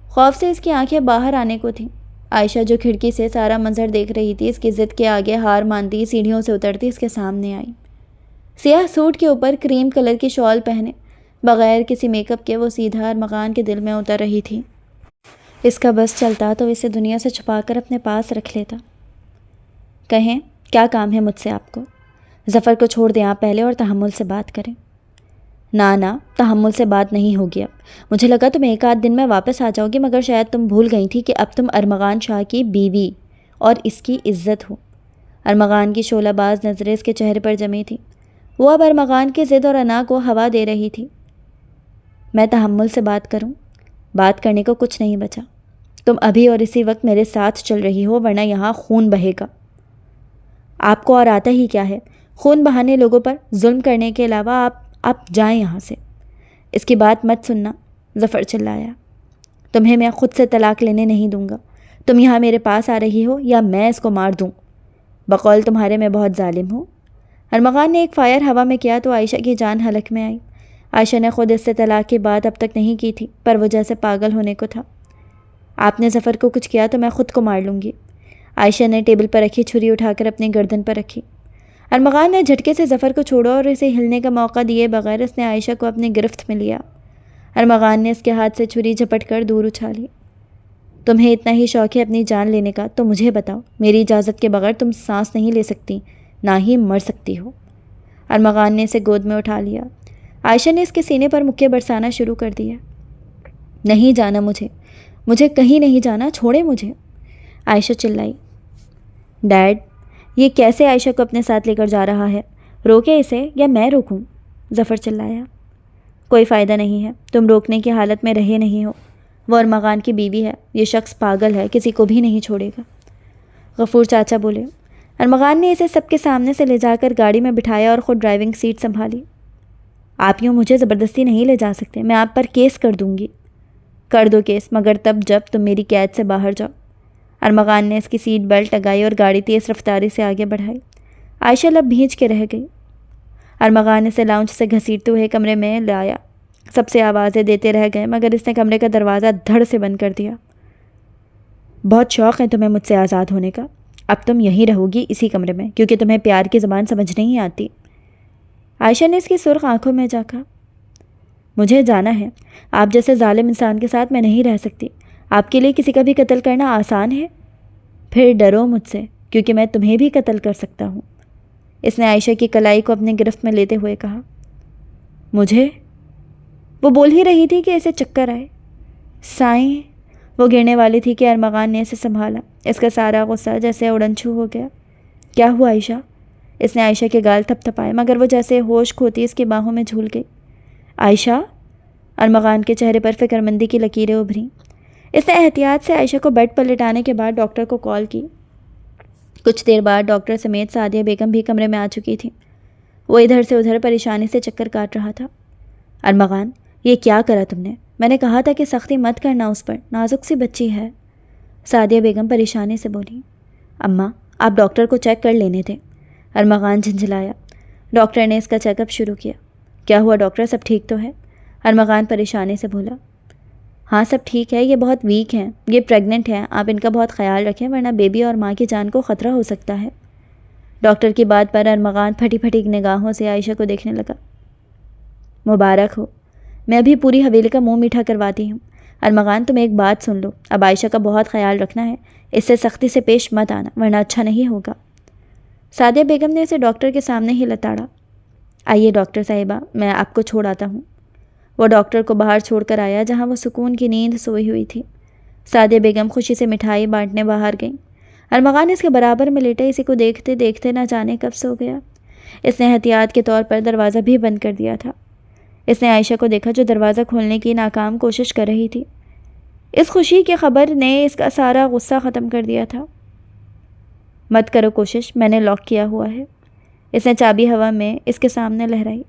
خوف سے اس کی آنکھیں باہر آنے کو تھیں۔ عائشہ جو کھڑکی سے سارا منظر دیکھ رہی تھی، اس کی ضد کے آگے ہار مانتی سیڑھیوں سے اترتی اس کے سامنے آئی۔ سیاہ سوٹ کے اوپر کریم کلر کی شال پہنے، بغیر کسی میک اپ کے وہ سیدھا ارمغان کے دل میں اتر رہی تھی۔ اس کا بس چلتا تو اسے دنیا سے چھپا کر اپنے پاس رکھ لیتا۔ کہیں کیا کام ہے مجھ سے آپ کو؟ ظفر کو چھوڑ دیں آپ پہلے اور تحمل سے بات کریں۔ نا، تحمل سے بات نہیں ہوگی اب۔ مجھے لگا تم 1 آدھ دن میں واپس آ جاؤ گی، مگر شاید تم بھول گئی تھی کہ اب تم ارمغان شاہ کی بیوی اور اس کی عزت ہو۔ ارمغان کی شعلہ باز نظریں اس کے چہرے پر جمی تھیں۔ وہ اب ارمغان کی ضد اور انا کو ہوا دے رہی تھی۔ میں تحمل سے بات کروں؟ بات کرنے کو کچھ نہیں بچا۔ تم ابھی اور اسی وقت میرے ساتھ چل رہی ہو، ورنہ یہاں خون بہے گا۔ آپ کو اور آتا ہی کیا ہے؟ خون بہانے لوگوں پر ظلم کرنے کے علاوہ آپ جائیں یہاں سے۔ اس کی بات مت سننا، ظفر چلایا۔ تمہیں میں خود سے طلاق لینے نہیں دوں گا۔ تم یہاں میرے پاس آ رہی ہو یا میں اس کو مار دوں؟ بقول تمہارے میں بہت ظالم ہوں۔ ارمغان نے ایک فائر ہوا میں کیا تو عائشہ کی جان حلق میں آئی۔ عائشہ نے خود اس سے طلاق کی بات اب تک نہیں کی تھی، پر وہ جیسے پاگل ہونے کو تھا۔ آپ نے ظفر کو کچھ کیا تو میں خود کو مار لوں گی۔ عائشہ نے ٹیبل پر رکھی چھری اٹھا کر اپنی گردن پر رکھی۔ ارمغان نے جھٹکے سے ظفر کو چھوڑا اور اسے ہلنے کا موقع دیے بغیر اس نے عائشہ کو اپنی گرفت میں لیا۔ ارمغان نے اس کے ہاتھ سے چھری جھپٹ کر دور اچھالی۔ تمہیں اتنا ہی شوق ہے اپنی جان لینے کا تو مجھے بتاؤ، میری اجازت کے بغیر تم سانس نہیں لے سکتی، نہ ہی مر سکتی ہو۔ ارمغان نے اسے گود میں اٹھا لیا۔ عائشہ نے اس کے سینے پر مکے برسانا شروع کر دیا۔ نہیں جانا مجھے کہیں نہیں جانا، چھوڑے مجھے، عائشہ چلائی۔ ڈیڈ، یہ کیسے عائشہ کو اپنے ساتھ لے کر جا رہا ہے؟ روکے اسے یا میں روکوں؟ ظفر چلایا۔ کوئی فائدہ نہیں ہے، تم روکنے کی حالت میں رہے نہیں ہو۔ وہ ارمغان کی بیوی ہے، یہ شخص پاگل ہے، کسی کو بھی نہیں چھوڑے گا۔ غفور چاچا بولے۔ ارمغان نے اسے سب کے سامنے سے لے جا کر گاڑی میں بٹھایا اور خود ڈرائیونگ سیٹ سنبھالی۔ آپ یوں مجھے زبردستی نہیں لے جا سکتے، میں آپ پر کیس کر دوں گی۔ کر دو کیس، مگر تب جب تم میری قید سے باہر جاؤ۔ ارمغان نے اس کی سیٹ بیلٹ لگائی اور گاڑی تیز رفتاری سے آگے بڑھائی۔ عائشہ لب بھینچ کے رہ گئی۔ ارمغان اسے لاؤنج سے گھسیٹتے ہوئے کمرے میں لایا۔ سب سے آوازیں دیتے رہ گئے مگر اس نے کمرے کا دروازہ دھڑ سے بند کر دیا۔ بہت شوق ہے تمہیں مجھ سے آزاد ہونے کا، اب تم یہیں رہو گی اسی کمرے میں، کیونکہ تمہیں پیار کی زبان سمجھ نہیں آتی۔ عائشہ نے اس کی سرخ آنکھوں میں جھانکا۔ مجھے جانا ہے، آپ جیسے ظالم انسان کے ساتھ میں نہیں رہ سکتی۔ آپ کے لیے کسی کا بھی قتل کرنا آسان ہے؟ پھر ڈرو مجھ سے، کیونکہ میں تمہیں بھی قتل کر سکتا ہوں۔ اس نے عائشہ کی کلائی کو اپنے گرفت میں لیتے ہوئے کہا۔ مجھے؟ وہ بول ہی رہی تھی کہ اسے چکر آئے۔ سائیں، وہ گرنے والی تھی کہ ارمغان نے اسے سنبھالا۔ اس کا سارا غصہ جیسے اڑن چھو ہو گیا۔ کیا ہوا عائشہ؟ اس نے عائشہ کے گال تھپ تھپائے مگر وہ جیسے ہوش کھوتی اس کی باہوں میں جھول گئی۔ عائشہ؟ ارمغان کے چہرے پر فکر مندی کی لکیریں ابھریں۔ اس نے احتیاط سے عائشہ کو بیڈ پر لٹانے کے بعد ڈاکٹر کو کال کی۔ کچھ دیر بعد ڈاکٹر سمیت سعدیہ بیگم بھی کمرے میں آ چکی تھی۔ وہ ادھر سے ادھر پریشانی سے چکر کاٹ رہا تھا۔ ارمغان، یہ کیا کرا تم نے؟ میں نے کہا تھا کہ سختی مت کرنا اس پر، نازک سی بچی ہے۔ سعدیہ بیگم پریشانی سے بولی۔ اماں، آپ ڈاکٹر کو چیک کر لینے تھے۔ ارمغان جھنجھلایا۔ ڈاکٹر نے اس کا چیک اپ شروع کیا۔ کیا ہوا ڈاکٹر، سب ٹھیک تو ہے؟ ارمغان پریشانی سے بولا۔ ہاں سب ٹھیک ہے، یہ بہت ویک ہیں، یہ پریگننٹ ہیں، آپ ان کا بہت خیال رکھیں ورنہ بیبی اور ماں کی جان کو خطرہ ہو سکتا ہے۔ ڈاکٹر کی بات پر ارمغان پھٹی پھٹی نگاہوں سے عائشہ کو دیکھنے لگا۔ مبارک ہو، میں ابھی پوری حویلی کا منہ میٹھا کرواتی ہوں۔ ارمغان، تم ایک بات سن لو، اب عائشہ کا بہت خیال رکھنا ہے، اس سے سختی سے پیش مت آنا ورنہ اچھا نہیں ہوگا۔ سعدیہ بیگم نے اسے ڈاکٹر کے سامنے ہی لتاڑا۔ آئیے ڈاکٹر صاحبہ، میں آپ کو چھوڑ آتا ہوں۔ وہ ڈاکٹر کو باہر چھوڑ کر آیا جہاں وہ سکون کی نیند سوئی ہوئی تھی۔ سعدیہ بیگم خوشی سے مٹھائی بانٹنے باہر گئیں۔ ارمغان اس کے برابر میں لیٹے اسی کو دیکھتے دیکھتے نہ جانے کب سو گیا۔ اس نے احتیاط کے طور پر دروازہ بھی بند کر دیا تھا۔ اس نے عائشہ کو دیکھا جو دروازہ کھولنے کی ناکام کوشش کر رہی تھی۔ اس خوشی کی خبر نے اس کا سارا غصہ ختم کر دیا تھا۔ مت کرو کوشش، میں نے لاک کیا ہوا ہے۔ اس نے چابی ہوا میں اس کے سامنے لہرائی۔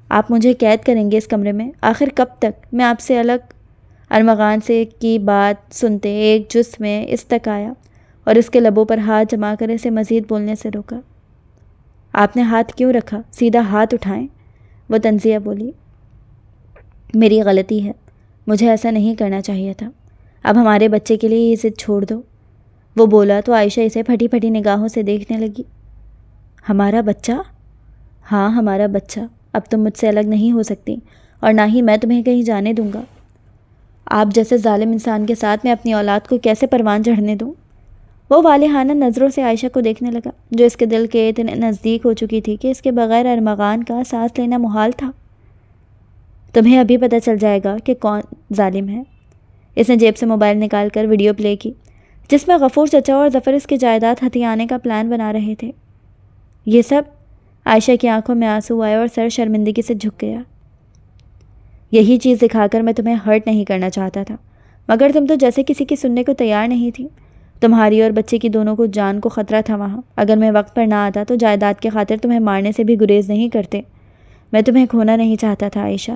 آپ مجھے قید کریں گے اس کمرے میں؟ آخر کب تک؟ میں آپ سے الگ۔ ارمغان سے کی بات سنتے ایک جس میں اس تک آیا اور اس کے لبوں پر ہاتھ جما کر اسے مزید بولنے سے روکا۔ آپ نے ہاتھ کیوں رکھا؟ سیدھا ہاتھ اٹھائیں، وہ تنزیہ بولی۔ میری غلطی ہے، مجھے ایسا نہیں کرنا چاہیے تھا۔ اب ہمارے بچے کے لیے یہ ضد چھوڑ دو، وہ بولا تو عائشہ اسے پھٹی پھٹی نگاہوں سے دیکھنے لگی۔ ہمارا بچہ؟ ہاں ہمارا بچہ، اب تم مجھ سے الگ نہیں ہو سکتی اور نہ ہی میں تمہیں کہیں جانے دوں گا۔ آپ جیسے ظالم انسان کے ساتھ میں اپنی اولاد کو کیسے پروان چڑھنے دوں؟ وہ والہانہ نظروں سے عائشہ کو دیکھنے لگا جو اس کے دل کے اتنے نزدیک ہو چکی تھی کہ اس کے بغیر ارمغان کا سانس لینا محال تھا۔ تمہیں ابھی پتہ چل جائے گا کہ کون ظالم ہے۔ اس نے جیب سے موبائل نکال کر ویڈیو پلے کی جس میں غفور چچا اور ظفر اس کی جائیداد ہتھیانے کا پلان بنا رہے تھے۔ یہ سب؟ عائشہ کی آنکھوں میں آنسو آئے اور سر شرمندگی سے جھک گیا۔ یہی چیز دکھا کر میں تمہیں ہرٹ نہیں کرنا چاہتا تھا مگر تم تو جیسے کسی کی سننے کو تیار نہیں تھی۔ تمہاری اور بچے کی دونوں کو جان کو خطرہ تھا وہاں۔ اگر میں وقت پر نہ آتا تو جائیداد کی خاطر تمہیں مارنے سے بھی گریز نہیں کرتے۔ میں تمہیں کھونا نہیں چاہتا تھا عائشہ۔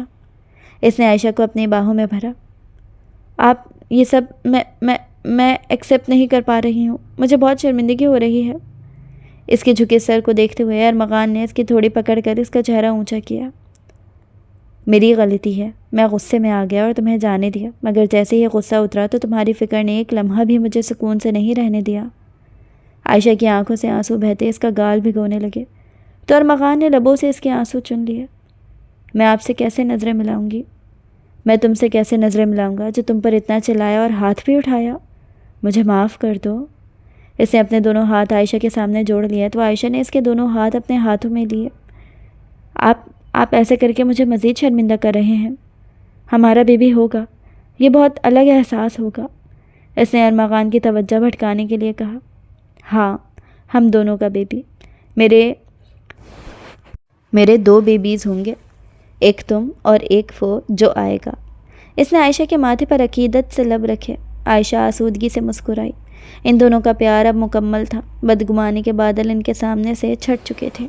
اس نے عائشہ کو اپنی باہوں میں بھرا۔ آپ یہ سب میں ایکسیپٹ نہیں کر پا رہی ہوں، مجھے بہت شرمندگی ہو رہی ہے۔ اس کے جھکے سر کو دیکھتے ہوئے ارمغان نے اس کی تھوڑی پکڑ کر اس کا چہرہ اونچا کیا۔ میری غلطی ہے، میں غصے میں آ گیا اور تمہیں جانے دیا مگر جیسے ہی غصہ اترا تو تمہاری فکر نے ایک لمحہ بھی مجھے سکون سے نہیں رہنے دیا۔ عائشہ کی آنکھوں سے آنسو بہتے اس کا گال بھگونے لگے تو ارمغان نے لبوں سے اس کے آنسو چن لیے۔ میں آپ سے کیسے نظریں ملاؤں گی؟ میں تم سے کیسے نظریں ملاؤں گا جو تم پر اتنا چلایا اور ہاتھ بھی اٹھایا؟ مجھے معاف کر دو۔ اس نے اپنے دونوں ہاتھ عائشہ کے سامنے جوڑ لیے تو عائشہ نے اس کے دونوں ہاتھ اپنے ہاتھوں میں لیے۔ آپ ایسے کر کے مجھے مزید شرمندہ کر رہے ہیں۔ ہمارا بیبی ہوگا، یہ بہت الگ احساس ہوگا۔ اس نے ارمغان کی توجہ بھٹکانے کے لیے کہا۔ ہاں، ہم دونوں کا بیبی، میرے 2 بیبیز ہوں گے، ایک تم اور ایک وہ جو آئے گا۔ اس نے عائشہ کے ماتھے پر عقیدت سے لب رکھے۔ عائشہ آسودگی سے مسکرائی۔ ان دونوں کا پیار اب مکمل تھا۔ بدگمانی کے بادل ان کے سامنے سے چھٹ چکے تھے۔